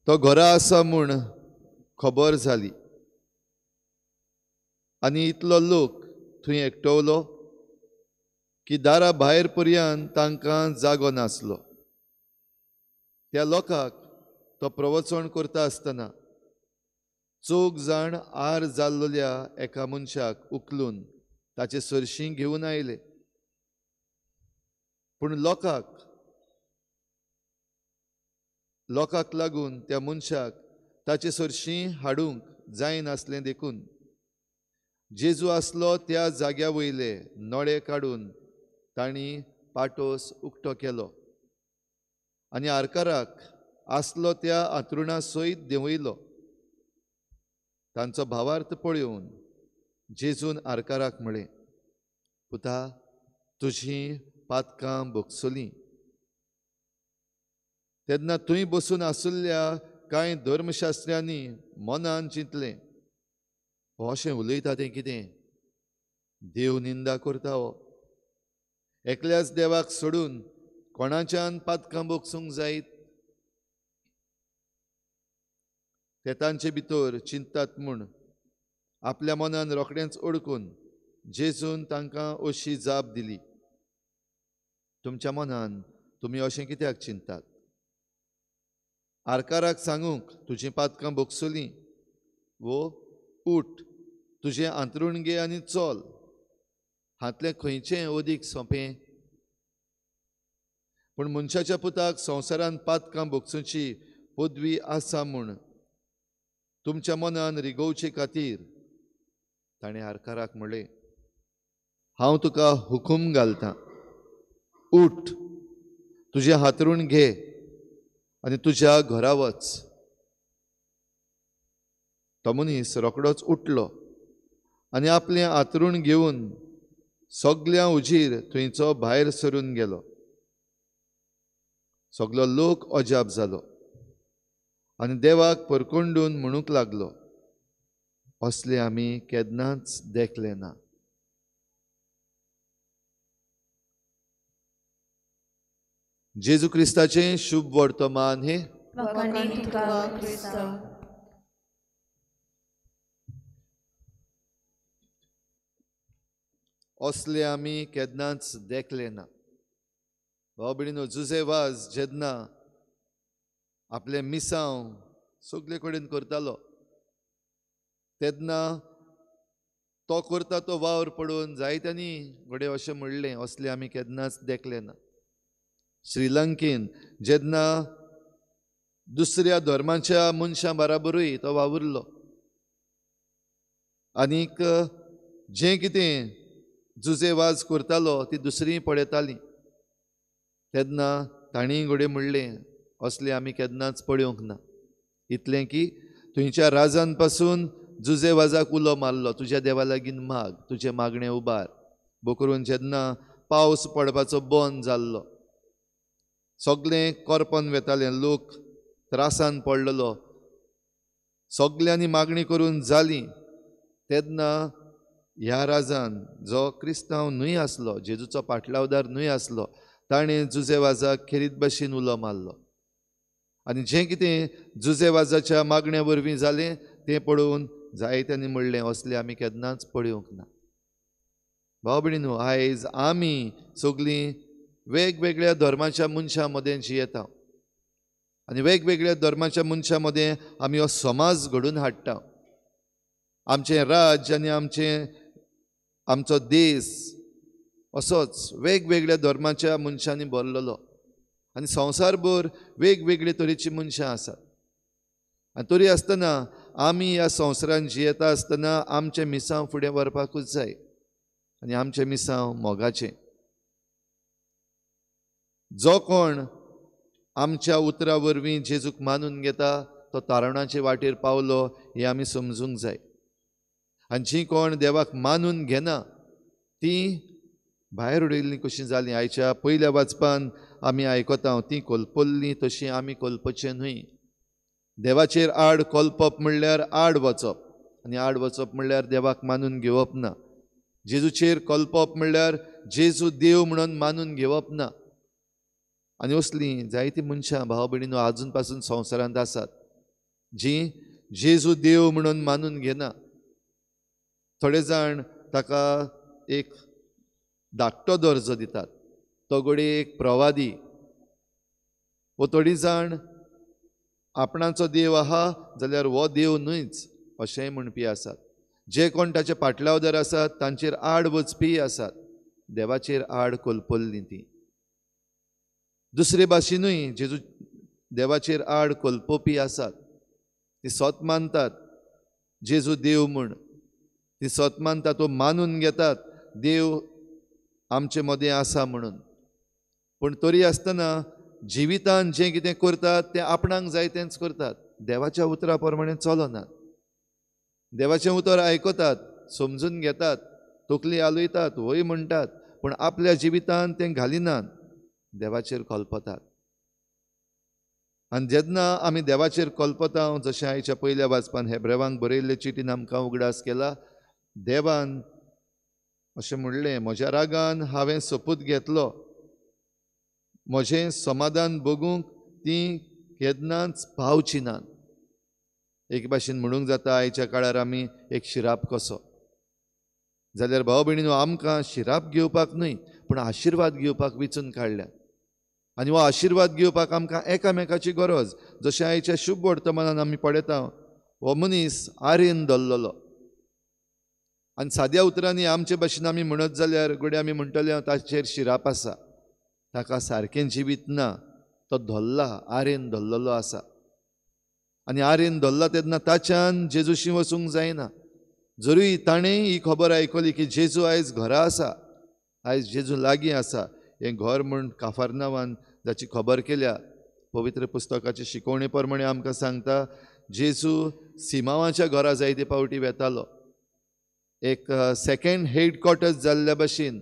तो घरा आसा म्हूण खबर जाली आनी इतलो लोक थंय एकटवलो की दारा भायर पर्यंत तांकां जागो नासलो. त्या लोकांक तो प्रवचन करता आसतना 4 जाण आर जाल्लोल्या एका मनशाक उखलून ताचे सरशीं घेवन आयले. पूण लोकांक लागून त्या मनशाक ताचे सरशीं हाडूंक जायनासलें देखून जेजू आसलो त्या जाग्या वयले नळे काडून तांणी पाटोस उक्तो केलो आनी आरकाराक आसलो त्या आंतरुणा सयत देंवयलो. तांचो भावार्थ पळोवन जेजून आरकाराक म्हळें, पुता, तुजीं पातकां भोगसलीं. तेन्ना थंय बसून आशिल्ल्या कांय धर्मशास्त्र्यांनी मनान चिंतलें, हो अशें उलयता तें कितें? देव निंदा करता हो. एकल्याच देवाक सोडून कोणाच्यान पातकां भोगसूंक जायत? ते तांचे भितर चिंतात म्हूण आपल्या मनान रोखडेंच ओळखून जेजून तांकां अशी जाप दिली, तुमच्या मनान तुमी अशें कित्याक चिंतात? आरकाराक सांगूंक तुजीं पातकां भोगसलीं, वो उठ, तुजें आंतरूण घे आनी चल. हातलें खंयचें अदीक सोंपें? पूण मनशाच्या पुताक संवसारांत पातकां भोगसूची पदवी आसा म्हूण तुमच्या मनान रिगोवचे खातीर ताणें आरकाराक म्हणलें, हांव तुका हुकूम घालतां, उठ, तुजे हातरून घे आनी तुज्या घरा वच. तो मनीस रोखडोच उठलो आनी आपलें हातरून घेवन सगल्या उजीर थंयचो भायर सरून गेलो. सगलो लोक अजाप जालो आनी देवाक परकोंडून म्हणूंक लागलो, असले आमी केन्नाच देखले ना. जेजू क्रिस्ताचें शुभ वर्तमान हे असले आमी केन्नाच देखले ना. भाव भयणीनो, जुझेवाज जेन्ना आपले मिसांव सगळे कडेन करतालो तेन्ना तो करता तो वावर पडून जायत्यांनी घडये अशें म्हणलें, असले आमी केन्नाच देखले ना. श्रीलंकेन जेन्ना दुसऱ्या धर्माच्या मनशां बराबरूय तो वावुरलो आनीक जें कितें जुझेवाज करतालो ती दुसरीं पळयतालीं तेन्ना ताणीं घडये म्हणलें, असले आमी केन्नाच पळोवंक ना. इतलें की थंयच्या राजान पासून जुझेवाजाक उलो मारलो, तुज्या देवा लागीं माग, तुजें मागणें उबार. बो करून जेन्ना पावस पडपाचो बंद जाल्लो, सगळें करपन वेतालें, लोक त्रासान पडलेलो, सगल्यांनी मागणी करून जाली तेन्ना ह्या राजान, जो क्रिस्तांव न्हय आसलो, जेजूचो पाटलावदार न्हय आसलो, ताणें जुझेवाजाक खेरीत भाशेन उलो मारलो. आनी जें कितें जुझेवाजाच्या मागण्या वरवीं जालें तें पळोवन जायत्यांनी म्हणलें, असलें आमी केन्नाच पळोवंक ना. भाव भयणीनो, आयज आमी सगळीं वेगवेगळ्या धर्माच्या मनशां मदें जियेता आनी वेगवेगळ्या धर्माच्या मनशां मदें आमी हो समाज घडोवन हाडटा. आमचें राज्य आनी आमचो देश असोच वेगवेगळ्या धर्माच्या मनशांनी भरलेलो आनी संवसारभर वेगवेगळे तरेची मनशां आसात. आनी तरी आसतना आमी ह्या संवसारान जियेता आसतना आमचें मिसांव फुडें व्हरपाकूच जाय आनी आमचें मिसांव मोगाचें. जो कोण आमच्या उतरा वरवीं जेजूक मानून घेता तो तारणाचे वाटेर पावलो हें आमी समजूंक जाय. आनी जीं कोण देवाक मानून घेना तीं भायर उडयल्लीं कशीं जालीं. आयच्या पयल्या वाचपान आमी आयकता, तीं कोलपल्लीं तशीं आमी कोलपचें न्हय. देवाचेर आड कोलपप म्हणल्यार आड वचप आनी आड वचप म्हणल्यार देवाक मानून घेवप ना. जेजूचेर कोलपप म्हणल्यार जेजू देव म्हणून मानून घेवप ना. आनी असलीं जायतीं मनशां भाव भयणीनो आजून पासून संवसारांत आसात जीं जेजू देव म्हणून मानून घेना. थोडे जाण ताका एक धाकटो दर्जो दितात, तो घडये एक प्रवादी. वो थोडीं जाण आपणाचो देव आहा जाल्यार हो देव न्हयच अशेंय म्हणपी आसात. जे कोण ताचे पाटलावदार आसात तांचेर आड वचपी आसात, देवाचेर आड कोलपल्लीं तीं. दुसरे भाशेनूय जेजू देवाचेर आड कोलपोवपी आसात. ती स्वत मानतात जेजू देव म्हूण, ती स्वत मानतात वो मानून घेतात देव आमचे मदें आसा म्हणून. पूण तरी आसतना जिवितान जें कितें करतात तें आपणाक जाय तेंच करतात, देवाच्या उतरा प्रमाणें चलनात. देवाचें उतर आयकतात, समजून घेतात, तकली आलयतात, वय म्हणटात, पूण आपल्या जिवितान तें घालिनात, देवाचेर कोलपतात. आनी जेन्ना आमी देवाचेर कोलपता, जशें आयच्या पयल्या वाचपान हेब्रेवांक बरयल्ले चिटीन आमकां उगडास केला, देवान अशें म्हणलें, म्हज्या रागान हांवें सोपूत घेतलो, म्हजें समाधान भोगूंक तीं केन्नाच पावची नात. एक भाशेन म्हणूंक जाता आयच्या काळार आमी एक शिराप कसो. जाल्यार भाव भयणीनो, आमकां शिराप घेवपाक न्हय पूण आशिर्वाद घेवपाक वेंचून काडल्या. आनी हो आशिर्वाद घेवपाक आमकां एकामेकाची गरज. जशें आयच्या शुभ वर्तमानान आमी पळयता, हो मनीस आरेन धरलेलो आनी साद्या उतरांनी आमचे भाशेन आमी म्हणत जाल्यार घडये आमी म्हणटले ताचेर शिराप आसा, ताका सारकें जिवीत ना, तो धरला, आरेन धरलेलो आसा. आनी आरेन धरला तेन्ना ताच्यान जेजूशी वचूंक जायना. जरूय ताणें ही खबर आयकली की जेजू आयज घरा आसा, आयज जेजू लागीं आसा, हें घर म्हूण काफारनावान जाची खबर केल्या पवित्र पुस्तकाचे शिकवणे प्रमाणे आमकां सांगता जेजू सिमावाच्या घरा जायते पावटी वेतालो. एक सेकंड हेडक्वॉर्टर्स जाल्ल्या भाशेन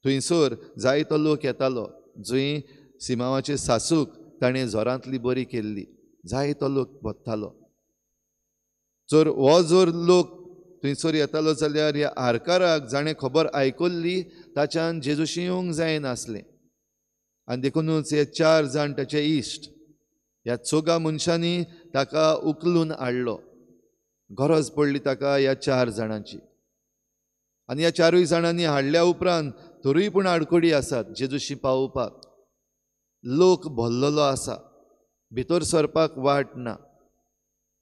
थंयसर जायतो लोक येतालो, जंय सिमावाचे सासूक ताणें जोरांतली बरी केल्ली, जायतो लोक वतालो. जर हो जर लोक थंयसर येतालो जाल्यार ह्या आरकाराक जाणें खबर आयकल्ली ताच्यान जेजूशी येवंक जायनासलें. आनी देखूनच हे 4 जाण ताचे इश्ट ह्या चौगा मनशांनी ताका उखलून हाडलो. गरज पडली ताका ह्या 4 जाणांची. आनी ह्या 4 जाणांनी हाडल्या उपरांत तरूय पूण आडकोडी आसात जेजूशी पावोवपाक. लोक भरलेलो आसा, भितर सरपाक वाट ना.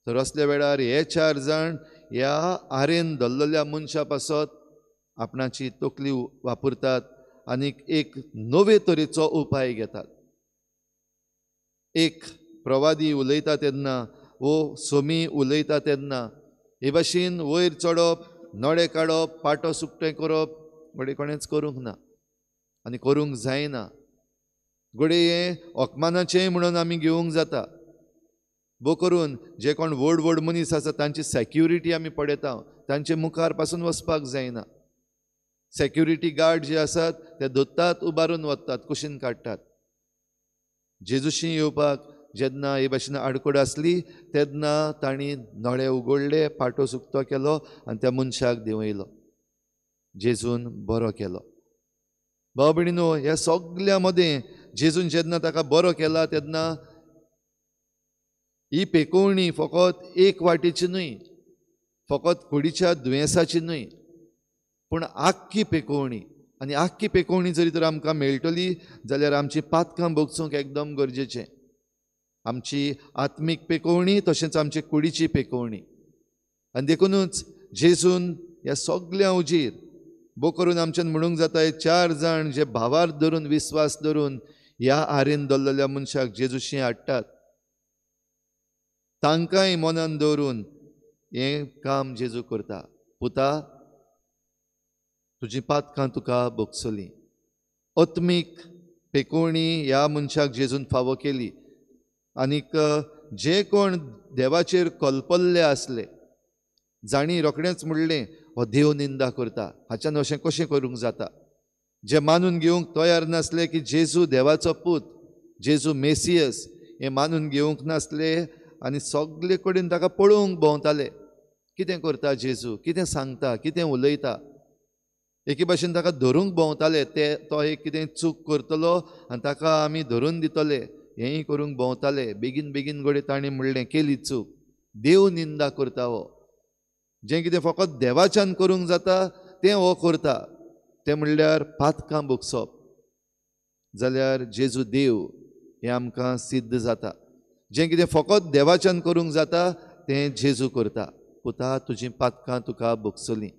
तर असल्या वेळार हे 4 जाण ह्या आरेन धरलेल्या मनशा पासत आपणाची तकली वापरतात आनी एक नवे तरेचो उपाय घेतात. एक प्रवादी उलयता तेन्ना वो सोमी उलयता तेन्ना हे भाशेन वयर चडप, नळे काडप, पाटो सुकटें करप घडये कोणेंच करूंक ना आनी करूंक जायना. घडये हें ओकमानाचें म्हणून आमी घेवंक जाता. बो करून जे कोण व्हड व्हड मनीस आसा तांची सेक्युरिटी आमी पळयता, तांचे मुखार पासून वचपाक जायना. सेक्युरिटी गार्ड जे आसात ते दोत्तात उबारून वतात, कुशीन काडटात. जेजूशी येवपाक जेन्ना हे भाशेन आडखड आसली तेन्ना तांणी नळे उगडले, पाटो सुकतो केलो आनी त्या मनशाक देंवयलो. जेजून बरो केलो. भाव भयणीनो, ह्या सगल्या मदें जेजून जेन्ना ताका बरो केला तेन्ना ही पेकोवणी फकत एक वाटेची न्हय, फकत कुडीच्या दुयेंसाची न्हय, पूण आख्खी पेकोवणी. आनी आख्खी पेकोवणी जरी तर आमकां मेळटली जाल्यार आमची पातकां भोगसूंक एकदम गरजेचें. आमची आत्मीक पेकोवणी तशेंच आमची कुडीची पेकोवणी. आनी देखूनच जेजून ह्या सगल्या उजीर बो करून आमच्यान म्हणूंक जाता हे 4 जाण जे भावार धरून विस्वास धरून ह्या आरेन दल्लेल्या मनशाक जेजूशी हाडटात, तांकांय मनान दवरून हें काम जेजू करता. पुता, तुजी पातकां तुका भोगसलीं. आत्मीक पेकोवणी ह्या मनशाक जेजून फावो केली. आनीक जे कोण देवाचेर कलपल्ले आसले, जाणी रोखडेंच म्हणलें हो देव निंदा करता, हाच्यान अशें कशें करूंक जाता. जे मानून घेवंक तयार नासले की जेजू देवाचो पूत, जेजू मेसियस हें मानून घेवंक नासले आनी सगळे कडेन ताका पळोवंक भोंवताले. कितें करता जेजू, कितें सांगता, कितें उलयता. एके भाशेन ताका धरूंक भोंवताले. तो एक कितें चूक करतलो आनी ताका आमी धरून दितले हेंय करूंक भोंवताले. बेगीन बेगीन घडये ताणें म्हणलें केली चूक. देव निंदा करता हो. जें कितें फकत देवाच्यान करूंक जाता तें हो करता, तें म्हणल्यार पातकां भोगसप. जाल्यार जेजू देव हें आमकां सिद्ध जाता. जें कितें फकत देवाच्यान करूंक जाता तें जेजू करता. पुता, तुजीं पातकां तुका भोगसलीं.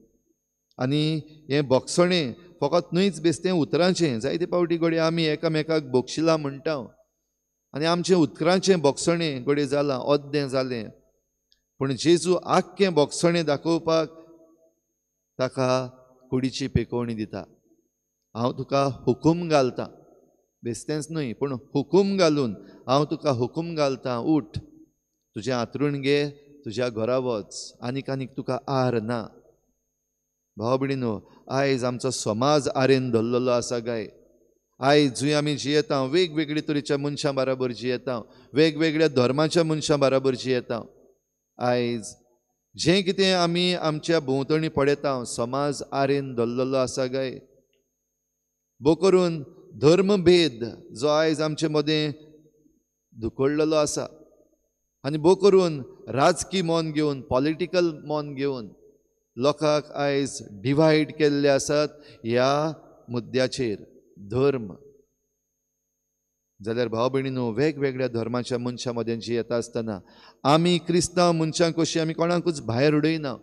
आनी हें भोगसणें फकत न्हयच बेश्टें उतरांचें. जायते पावटी घडये आमी एकामेकाक भोगशिलां म्हणटा आनी आमचें उतरांचें भोगसणें घडये जालां, ओद्दें जालें. पूण जेजू आख्खें भोगसणें दाखोवपाक ताका कुडीची पेकोवणी दिता. हांव तुका हुकूम घालतां, बेश्टेंच न्हय पूण हुकूम घालून हांव तुका हुकूम घालतां, उठ, तुजें आंतरूण घे, तुज्या घरा वच, आनीक आनीक तुका आर ना. भाव भयणीनो, आयज आमचो समाज आरेन धरलेलो आसा काय. आयज जंय आमी जियेता वेगवेगळे तरेच्या मनशां बराबर जियेता, वेगवेगळ्या धर्माच्या मनशां बराबर जियेता. आयज जें कितें आमी आमच्या भोंवतणी पळयता समाज आरेन धरलेलो आसा काय. बो करून धर्मभेद जो आयज आमचे मदें धुकळलेलो आसा आनी बो करून राजकी मोन घेवन, पॉलिटिकल मोन घेवन लोकांक आयज डिवायड केल्ले आसात ह्या मुद्द्याचेर, धर्म. जाल्यार भाव भयणीनो, वेगवेगळ्या धर्माच्या मनशां मदें जियेता आसतना आमी क्रिस्तांव मनशांक कशीं आमी कोणाकूच भायर उडयना,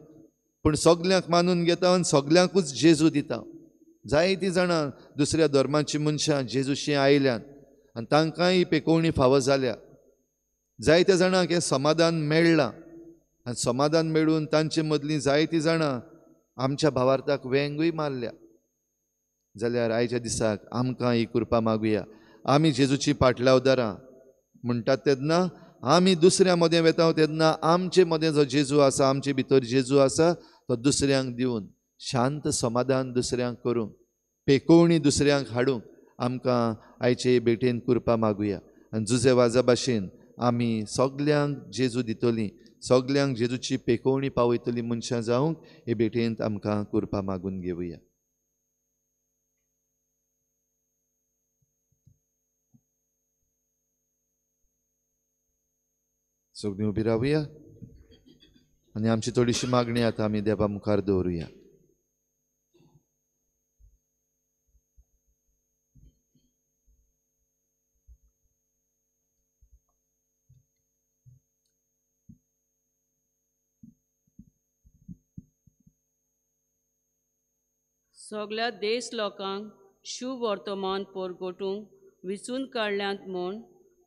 पूण सगल्यांक मानून घेता आनी सगल्यांकूच जेजू दिता. जायतीं जाणां दुसऱ्या धर्माचीं मनशां जेजूशी आयल्यात आनी तांकांय पेकोवणी फावो जाल्या. जायत्या जाणांक हें समाधान मेळ्ळां, आनी समाधान मेळून तांचे मदलीं जायतीं जाणां आमच्या भावार्थाक वेंगूय मारल्या. जाल्यार आयच्या दिसाक आमकां ही कृपा मागुया. आमी जेजूची पाटलावदारां म्हणटात तेन्ना आमी दुसऱ्या मदें वेता तेन्ना आमचे मदें जो जेजू आसा, आमचे भितर जेजू आसा तो दुसऱ्यांक दिवन शांत समाधान दुसऱ्यांक करूंक, पेकोवणी दुसऱ्यांक हाडूंक आमकां आयचे भेटेन कृपा मागुया. आनी जुजे वाजा भाशेन आमी सगल्यांक जेजू दितलीं, सगल्यांक जेजूची पेकोवणी पावयतलीं मनशां जावंक हे भेटेंत आमकां कृपा मागून घेवया. सगळीं उबी रावया आनी आमची थोडीशी मागणी आतां आमी देवा मुखार दवरुया. सगळ्या देश लोकांक शुभ वर्तमान परगटूंक विचून काडल्यांत म्हूण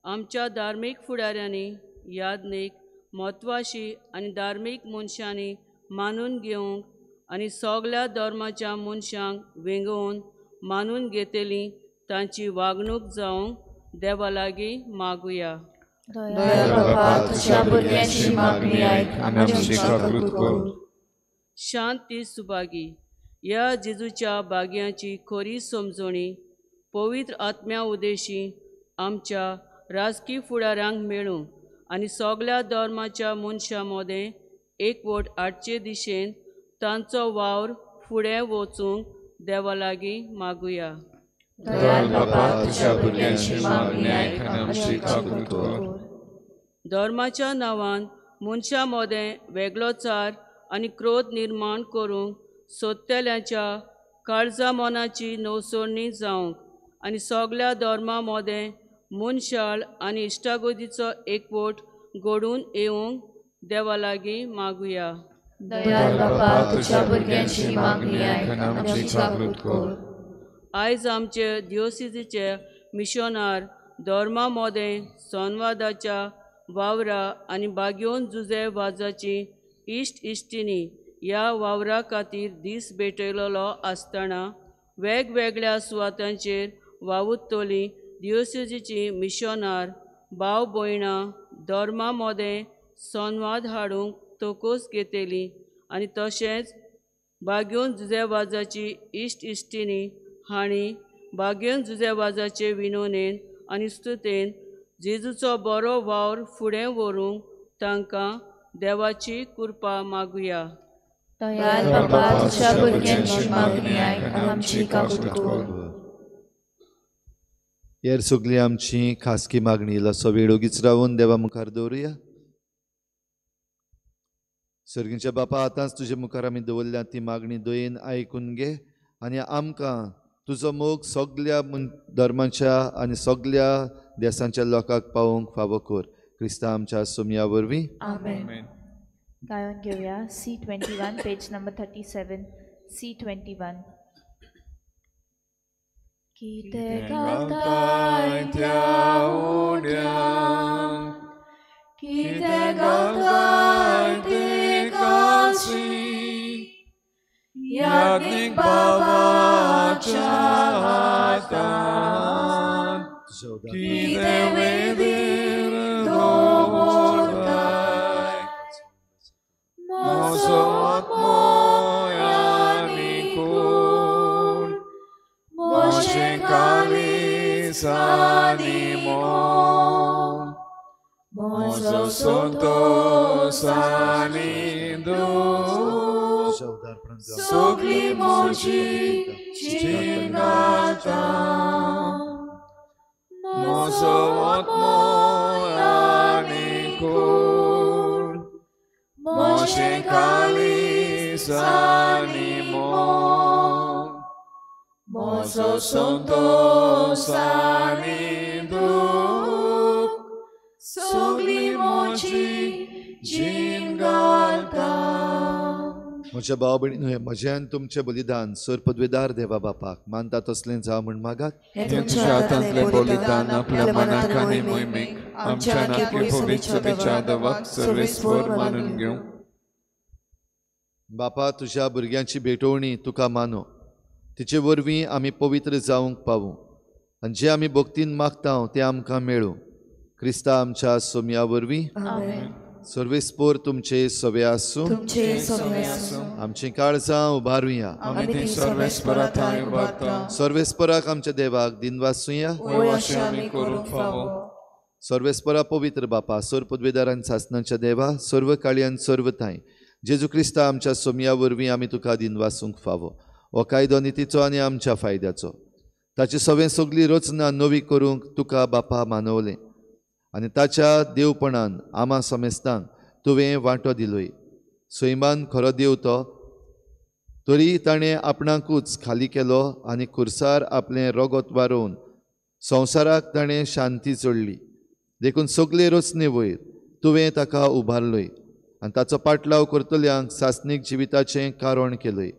आमच्या धार्मीक फुडाऱ्यांनी यादनीक म्हत्वाची आनी धार्मीक मनशांनी मानून घेवंक आनी सगळ्या धर्माच्या मनशांक वेंगोवन मानून घेतली तांची वागणूक जावंक देवा लागीं मागुया. शांती सुभागी ह्या जेजूच्या भाग्याची खरी समजणी पवित्र आत्म्या उदेशी आमच्या राजकीय फुडाऱ्यांक मेळूंक आनी सगळ्या धर्माच्या मनशां मदें एकवट हाडचे दिशेन तांचो वावर फुडें वचूंक देवा लागीं मागुया. धर्माच्या नांवान मनशां मदें वेगळोचार आनी क्रोध निर्माण करूंक सोदतेल्यांच्या काळजा मनाची नवसोडणी जावंक आनी सगळ्या धर्मां मदें मनशाळ आनी इश्टागोदीचो एकवट घडून येवंक देवा लागीं मागुया. आयज आमचे दिओसिसीचे मिशनार धर्मा मदें संवादाच्या वावरा आनी बागेवन जुजे वाजाची इश्ट इश्टिणी ह्या वावरा खातीर दीस भेटयलोलो आसतना वेगवेगळ्या सुवातांचेर वावुरतलीं दिओसिसीची मिशनार भाव भयणां धर्मा मदें संवाद हाडूंक तोकोस घेतली आनी तशेंच बागेवन जुजे वाजाची इश्ट इश्टिणी हांणी बागेवन जुजे वाजाचे विनोनेन आनी स्तुतेन जेजूचो बरो वावर फुडें व्हरूंक तांकां देवाची कृपा मागुया. हेर सगळी आमची खासगी मागणी इल्लोसो वेळ ओगीच रावून देवा मुखार दवरुया. सर्गीच्या बापा, आतांच तुजे मुखार आमी दवरल्या ती मागणी दयेन आयकून घे आनी आमकां तुजो मोग सगळ्या धर्माच्या आनी सगळ्या देशांच्या लोकांक पावोवंक फावो कर. क्रिस्ता आमच्या सोमया वरवीं. आमेन. गायन घेवया C21 पेज नंबर 37 C21. कितें घालताय त्या उंड्यान, कितें घालताय ते काशी, यादीक बाबाच्या हातान, कितें वेदीर दवरताय, म्हजो आत्मो आनी कोण, मोशें कालीस आनी मोन, म्हजो संतोष आनी दूख, सगळी म्हजी जीण घालता, म्हजो आत्मो आनी कोण, मोशें कालीस आनी मोन, म्हजो संतोष आनी दूख, सगळी म्हजी जीण घालता. म्हज्या भाव भयणी म्हजें तुमचें बलिदान सर पदवेदार देवा बापाक मानता तसलें जावं म्हण मागात. हे तुमच्या हातांतलें बलिदान आपल्या मनाक आनी मोहिमेक आमच्या नातकी पवित्र देवाक सर्वेस्पर मानून घेवं. बापा तुज्या भुरग्यांची भेटवणी तुका मानो तिचे वरवीं आमी पवित्र जावंक पावूं आनी जें आमी भक्तीन मागता तें आमकां मेळूं. क्रिस्ता आमच्या सोम्या वरवीं सर्वेस्पर तुमचे सवे आसूं. आमची काळजां उबारुया. सर्वेस्पराक आमच्या देवाक दिनवासुया. सर्वेस्परा पवित्र बापा सर पदवेदारांनी सासणांच्या देवा सर्व काळयान सर्व थाय जेजू क्रिस्ता आमच्या सोम्या वरवीं आमी तुका दिनवासूंक फावो. हो कायदो नितीचो आनी आमच्या फायद्याचो. ताची सवें सगळीं रचना नवी करूंक तुका बापा मानवलें आनी ताच्या देवपणान आमा समेस्तांक तुवें वांटो दिलोय. सैमान खरो देव तो तरी ताणें आपणाकूच खाली केलो आनी खुर्सार आपलें रगत वारोवन संवसाराक ताणें शांती जोडली. देखून सगळे रचने वयर तुवें ताका उबारलोय आनी ताचो पाटलाव करतल्यांक सासणीक जिविताचें कारण केलय.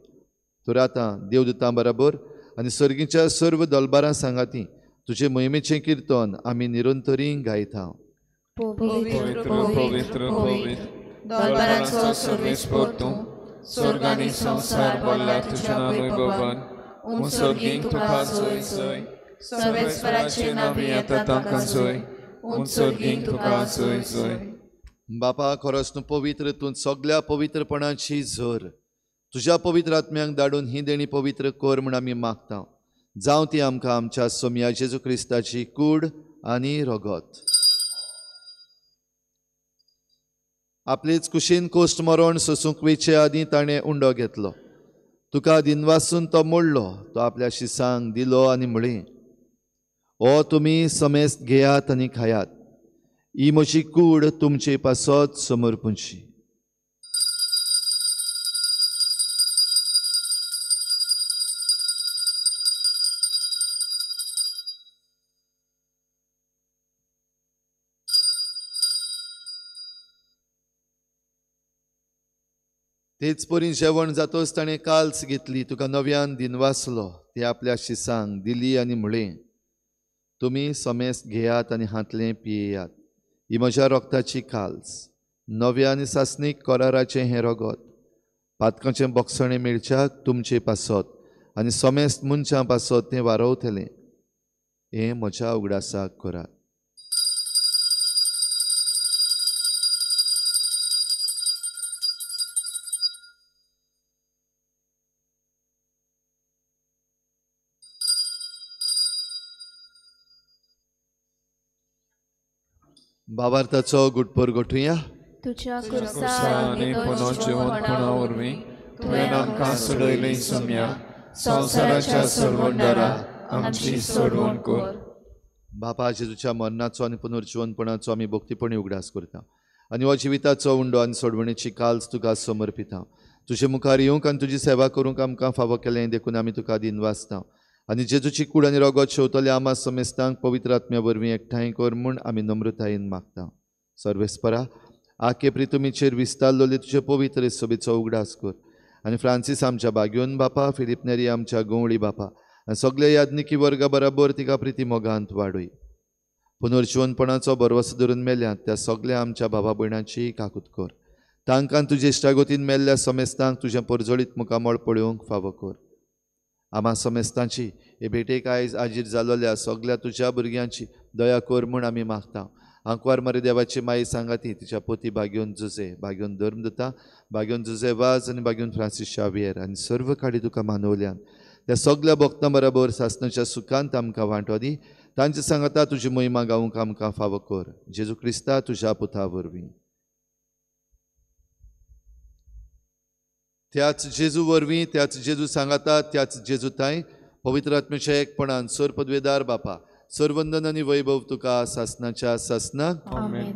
तर आतां देवदूतां बरोबर आनी सर्गीच्या सर्व दलबारां सांगाती तुजे महिमेचें कीर्तन आमी निरंतरी गायता. पवित्र पवित्र पवित्र दलबारांचो सर्वेस्पर तूं स्वर्ग आनी संवसार भरला तुज्या वैभवान. उंचर्गीक तुका जय जय. सर्वेस्पराचें नांव येता ताका जय. उंचर्गीक तुका जय जय. बापा खरोच तूं पवित्र तूं सगळ्या पवित्रपणाची झर तुज्या पवित्र आत्म्यांक धाडून ही देणी पवित्र कर म्हूण आमी मागता. जावं ती आमकां आमच्या सोम्या जेजू क्रिस्ताची कूड आनी रगत. आपलेच कुशीन कोस्ट मरण सोसूंक वेचे आदीं ताणें उंडो घेतलो. तुका दिनवासून तो मोडलो. तो आपल्या शिसांक दिलो आनी म्हळें हो तुमी समेस्त घेयात आनी खायात. ही म्हजी कूड तुमचे पासत समर्पूंची. तेच परी जेवण जातोच ताणें काल्स घेतली. तुका नव्यान दिनवासलो. ती आपल्या शिसांक दिली आनी म्हळें तुमी समेस्त घेयात आनी हातलें पियेयात. ही म्हज्या रोगताची काल्स नव्या आनी सासणीक कराराचें हें रगत पातकाचें बोगसणें मेळच्याक तुमचे पासत आनी समेस्त मनशां पासत तें वारवतलें. हें म्हज्या उगडासाक करात. भावार्थाचो गुटपर गोठुया. तुझ्या आनी पुनो जेवणपणा वरवीं तुवें आमकां सोडयलें सोम्या. संवसाराच्या सोडवणदारा आमची सोडवण कर. बापा जेजूच्या मरणाचो आनी पुनर्जीवनपणाचो आमी भक्तीपणी उगडास करता आनी हो जिविताचो उंडो आनी सोडवणेची काल्स तुका समर्पिता. तुजे मुखार येवंक आनी तुजी सेवा करूंक आमकां फावो केलें देखून आमी तुका दिनवासता आनी जेजूची कूड आनी रगत शेवतले आमा समेस्तांक पवित्र आत्म्या वरवीं एकठांय कर म्हूण आमी नम्रतायेन मागता. सर्वेस्परा आखे प्रितुमीचेर विस्तारलोले तुजे पवित्र सभेचो उगडास कर आनी फ्रांसीस आमच्या बागेवन बापा फिलिप नेरी आमच्या गवळी बापा आनी सगळे याज्ञिकी वर्गा बरोबर तिका प्रिती मोगांत वाडय. पुनर्जीवनपणाचो भरवसो धरून मेल्यांत त्या सगळ्या आमच्या भावा भयणांची काकूत कर. तांकां तुजे इश्टागोतीन मेल्ल्या समेस्तांक तुजें परजळीत मुखामळ पळोवंक फावो कर. आमा समेस्तांची हे भेटेक आयज आजीर जालोल्या सगळ्या तुज्या भुरग्यांची दया कर म्हूण आमी मागता. आंकवार मरे देवाची माई सांगाती तिच्या पोती बागेवन जुजे बागेवन धर्मदता बागेवन जुजे वाज आनी बागेवन फ्रांसीस शावियर आनी सर्व काडी तुका मानवल्यान त्या सगळ्या भक्तां बरोबर सासणाच्या सुखांत आमकां वांटो दी. तांचे सांगता तुजी महिमा गावूंक आमकां फावो कर. जेजू क्रिस्ता तुज्या पुता वरवीं. त्याच जेजू वरवीं त्याच जेजू सांगाता त्याच जेजू ताई पवित्र आत्म्याच्या एकपणान सर पदवेदार बापा सर्वंदन आनी वैभव तुका सासणाच्या सासणाक. आमेन.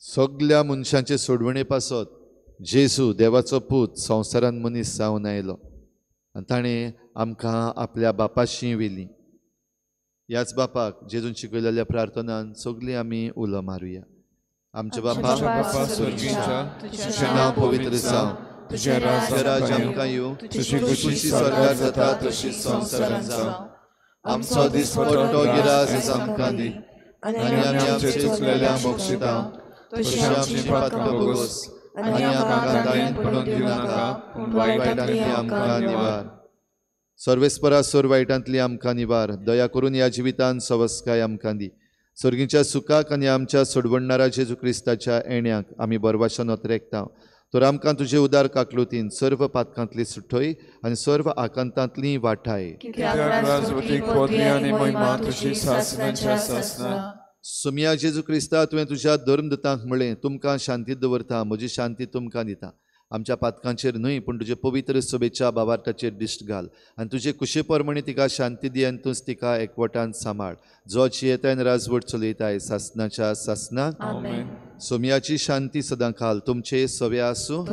सगळ्या मनशांचे सोडवणे पासत जेजू देवाचो पूत संवसारान मनीस जावन आयलो आनी ताणें आमकां आपल्या बापाशी वेली. ह्याच बापाक जेजून शिकयलेल्या प्रार्थनान सगळीं आमी उलो मारुया. आमच्या बापा बापा स्वर्गींच्या तुझें नांव पवित्र जावं, तुझें राज आमकां येवं, तुजी खुशी स्वर्गार जाता तशीच संवसारांत जावं. आमचो दिसपट्टो गिरास आमकां दी, आनी आमी आमचे चुकलेल्यांक बक्षिता, तशी आमची पातकां बोगोस, आनी आमकां दायेंत पडूंक दिवं नाका, पूण वायटांतली आमकां निवार. सर्वेस्परा सोर वायटांतली आमकां निवार, दया करून ह्या जिवितांत सवस्काय आमकां दी. सर्गीच्या सुखाक आनी आमच्या सोडवणणारा जेजू क्रिस्ताच्या येण्याक आमी बरवाशान ओतरेकता. तर आमकां तुजे उदार काकलुतीन सर्व पातकांतली सुटय आनी सर्व आकांतांतली वाटाय. सुमिया जेजू क्रिस्ता तुवें तुज्या धर्मदूतांक म्हळें, तुमकां शांती दवरता, म्हजी शांती तुमकां दिता. आमच्या पातकांचेर न्हय पूण तुजे पवित्र सभेच्या भावार्थाचेर दिश्ट घाल आनी तुजे कुशे परमणी तिका शांती दी आनी तूंच तिका एकवटान सांबाळ. जो जियेतायन राजवट चलयताय सासनाच्या सासनाक. सोमयाची शांती सदां खाल तुमचे सवे आसूं.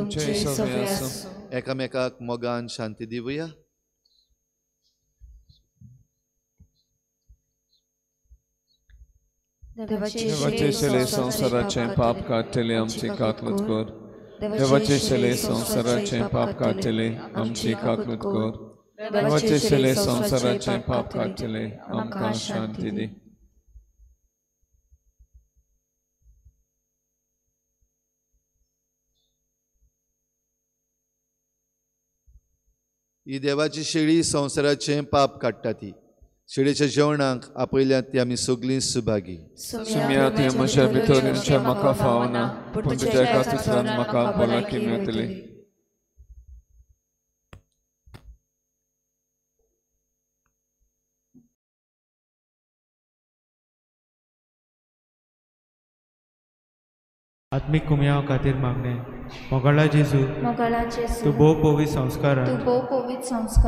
एकामेकाक मोगान शांती दिवया. देवाचे शेले संसाराचे पाप काढलेले आमची काकलूत कर. देवाचे शेले संसाराचे पाप काढलेले आमची काकलूत कर. देवाचे शेले संसाराचे पाप काढलेले आमकां शांती दी. ही देवाची शेळी संसाराचे पाप काडटा ती. शेळीच्या जेवणाक आपयल्यात ती आमी सगळीं सुभागी. सुमिया तुवें म्हज्या भितरूनच्या म्हाका फावना, पूण तुज्या एका सुत्रान म्हाका भलायकी मेळटली. आत्मिक कुमयाव खातीर मागणे. मोगाळा जेजू तूं भोव पवित्र संस्कारांत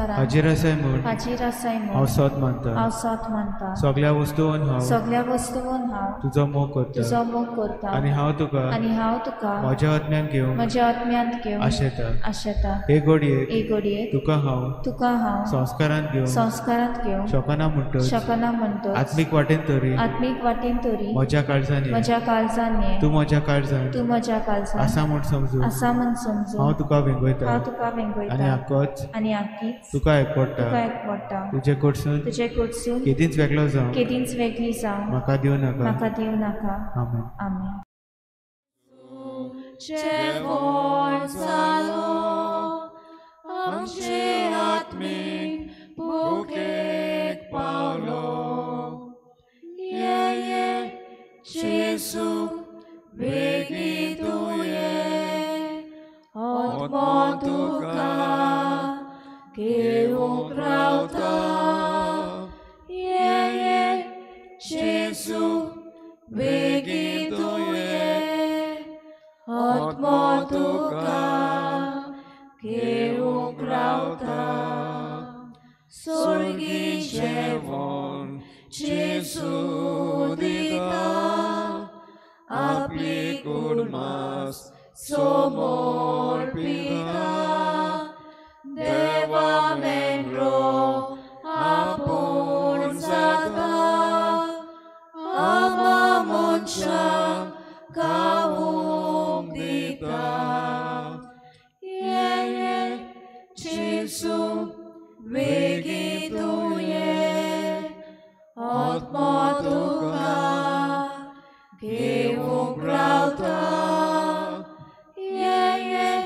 हाजीर आसाय म्हूण हांव सत मानता. सगळ्या वस्तूंत हांव तुजो मोग करता आनी हांव तुका म्हज्या आत्म्यांत घेवन आशेता. हे घडयेक तुका हांव संस्कारांत घेवन शकना म्हणटच आत्मीक वाटेन तरी म्हज्या काळजांनी तूं म्हज्या काळजांत आसा म्हूण समजून हांव तुका वेंगयता आनी आख्खीच तुका एकवटा. तुजे कडसून केदींच वेगळी जावं म्हाका दिवं नाका. आमेन. आमचे आत्मीक भुकेक पावलो. ये जेजू बेगीन तूं ये, आत्मा तुका घेवूंक रावता. ये जेजू बेगीन तूं ये, आत्मा तुका घेवूंक रावता. स्वर्गी जेवण जेजू दिता, आपली कुर्मास समोर पिता. देवा मेंग्रो आपूण जाता, आमा मनशांक खावूंक दिता. ये जेजू बेगीन तूं ये, आत्मा तुका घेवूंक रावता. ये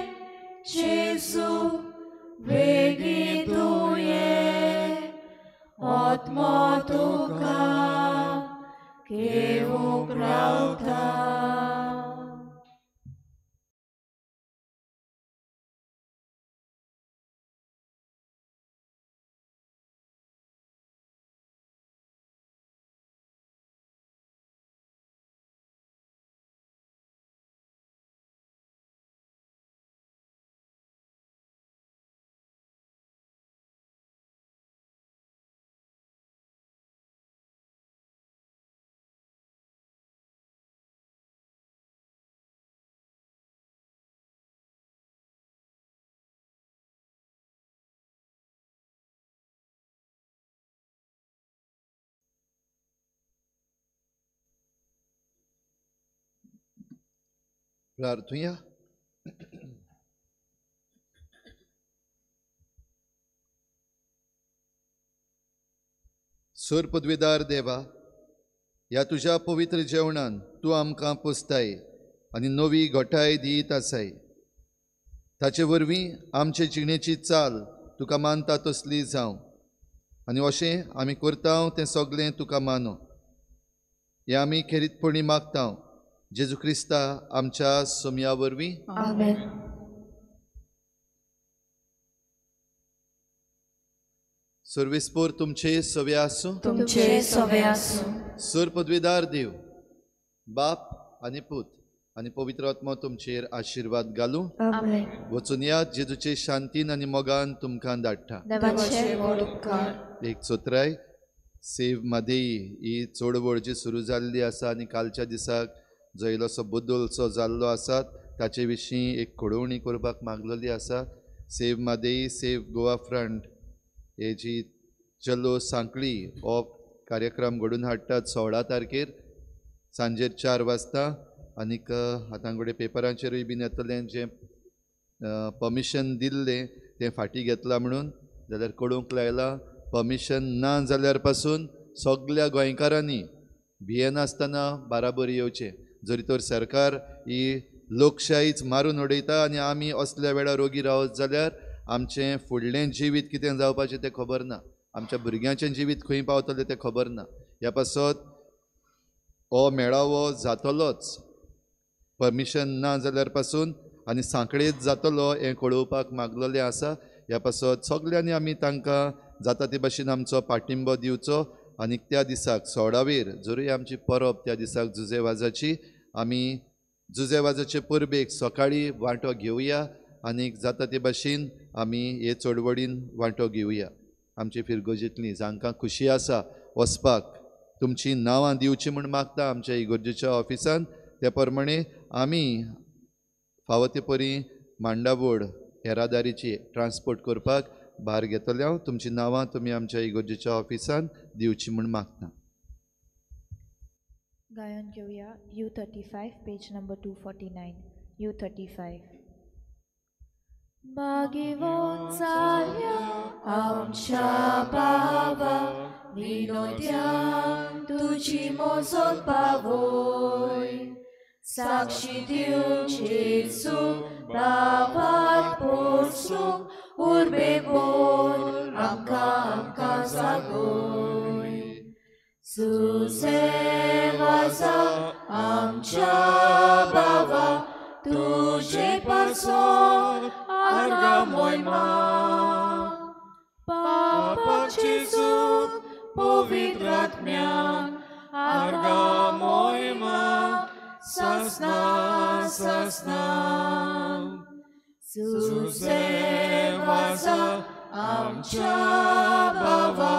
प्रार्थुया. सोर पदवीदार देवा, ह्या तुज्या पवित्र जेवणान तूं आमकां पोसताय आनी नवी घोटाय दित आसाय. ताचे वरवीं आमचे जिणेची चाल तुका मानता तसली जावं आनी अशें आमी करता तें सगळें तुका मानो. हें आमी खेरीतपणी मागता जेजू क्रिस्ता आमच्या सोम्या वरवीं. आमेन. सर्वेस्पोर तुमचे सवे आसूं. तुमचे सवे आसूं. सर पदवीदार देव, बाप आनी पूत आनी पवित्र आत्मा तुमचेर आशिर्वाद घालूं. आमेन. वचून या जेजूचे शांतीन आनी मोगान तुमकां धाडटा. देवाचे व्हड उपकार. एक चोत्राय सेव मादेई ही चोडवळ जी सुरू जाल्ली आसा आनी कालच्या दिसाक जो इल्लोसो बदलसो जाल्लो आसा ताचे विशीं एक खोडवणी करपाक मागलेली आसा. सेव मादेई सेव गोवा फ्रंट हे जी चलो सांकळी हो कार्यक्रम घडोवन हाडटात 16 तारखेर सांजेर 4 वाजता. आनीक आतां घडये पेपरांचेरूय बीन येतलें जें पर्मिशन दिल्लें तें फाटीं घेतलां म्हणून. जाल्यार कळोवंक लायलां पर्मिशन ना जाल्यार पासून सगळ्या गोंयकारांनी भियेनासतना बाराबर येवचें. जरी तर सरकार ही लोकशाहीच मारून उडयता आनी आमी असल्या वेळार रोगी रावत जाल्यार आमचें फुडलें जिवीत कितें जावपाचें तें खबर ना. आमच्या भुरग्यांचें जिवीत खंय पावतलें तें खबर ना. ह्या पासत हो मेळावो जातलोच पर्मिशन ना जाल्यार पासून आनी सांकळेच जातलो हें कळोवपाक मागलेलें आसा. ह्या पासत सगळ्यांनी आमी तांकां जाता ते भाशेन आमचो पाठिंबो दिवचो. आनी त्या दिसाक 16वेर जरूय आमची परब त्या दिसाक जुजे वाजाची, आमी जुजे वाजाचे परबेक सकाळीं वांटो घेवया आनीक जाता ते भाशेन आमी हे चळवळीन वांटो घेवया. आमची फिरगोजेंतलीं जांकां खुशी आसा वचपाक तुमची नांवां दिवची म्हूण मागता आमच्या इगर्जेच्या ऑफिसान. त्या प्रमाणे आमी फावो ते परी मांडाबोड येरादारीची ट्रान्सपोर्ट करपाक भार घेतले. हांव तुमची नांवां तुमी आमच्या इगर्जेच्या ऑफिसान दिवची म्हूण मागता. गायन घेवया U35 पेज नंबर 249. U35. मागीवोन जाल्या आमच्या बावा विनोद्यांक तुजी मोजत पावोय. साक्षी दिवंक जेजू बावाक पोरसूंक उर्बे बोल आमकां जागोय. जुजे वाजा आमच्या बावा तुजे पासोन आर्गा मोयमा. पापाक जेजू पवित्र आत्म्यान आर्गा मोयमा. सासना सासना जुजे वाजा आमच्या बावा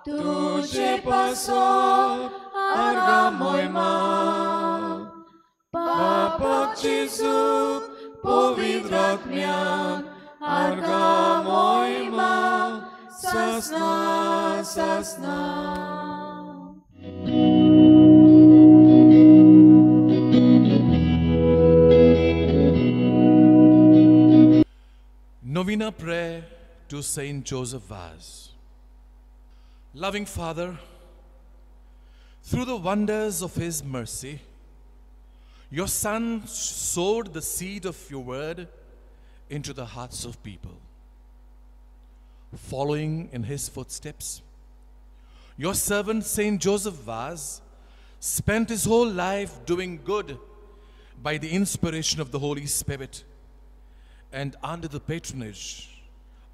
तुजे पासोन आर्गा मोयमा. पापाक जेजू पवित्र आत्म्यान आर्गा मोयमा. सासना सासना. Novena prayer to Saint Joseph Vaz. Loving Father, through the wonders of His mercy, your Son sowed the seed of your word into the hearts of people. Following in His footsteps, your servant Saint Joseph Vaz spent his whole life doing good by the inspiration of the Holy Spirit and under the patronage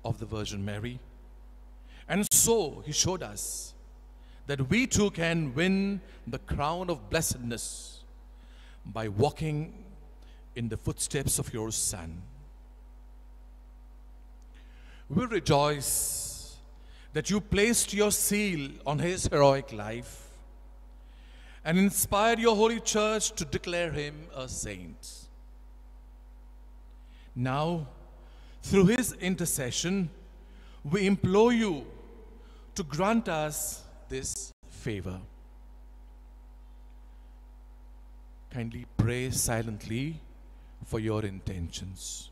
of the Virgin Mary. And so he showed us that we too can win the crown of blessedness by walking in the footsteps of your Son. We rejoice that you placed your seal on his heroic life and inspired your holy church to declare him a saint. Now, through his intercession, we implore you to grant us this favor. Kindly pray silently for your intentions.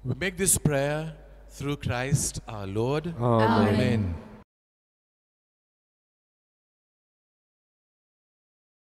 We make this prayer through Christ our Lord. Amen. Amen.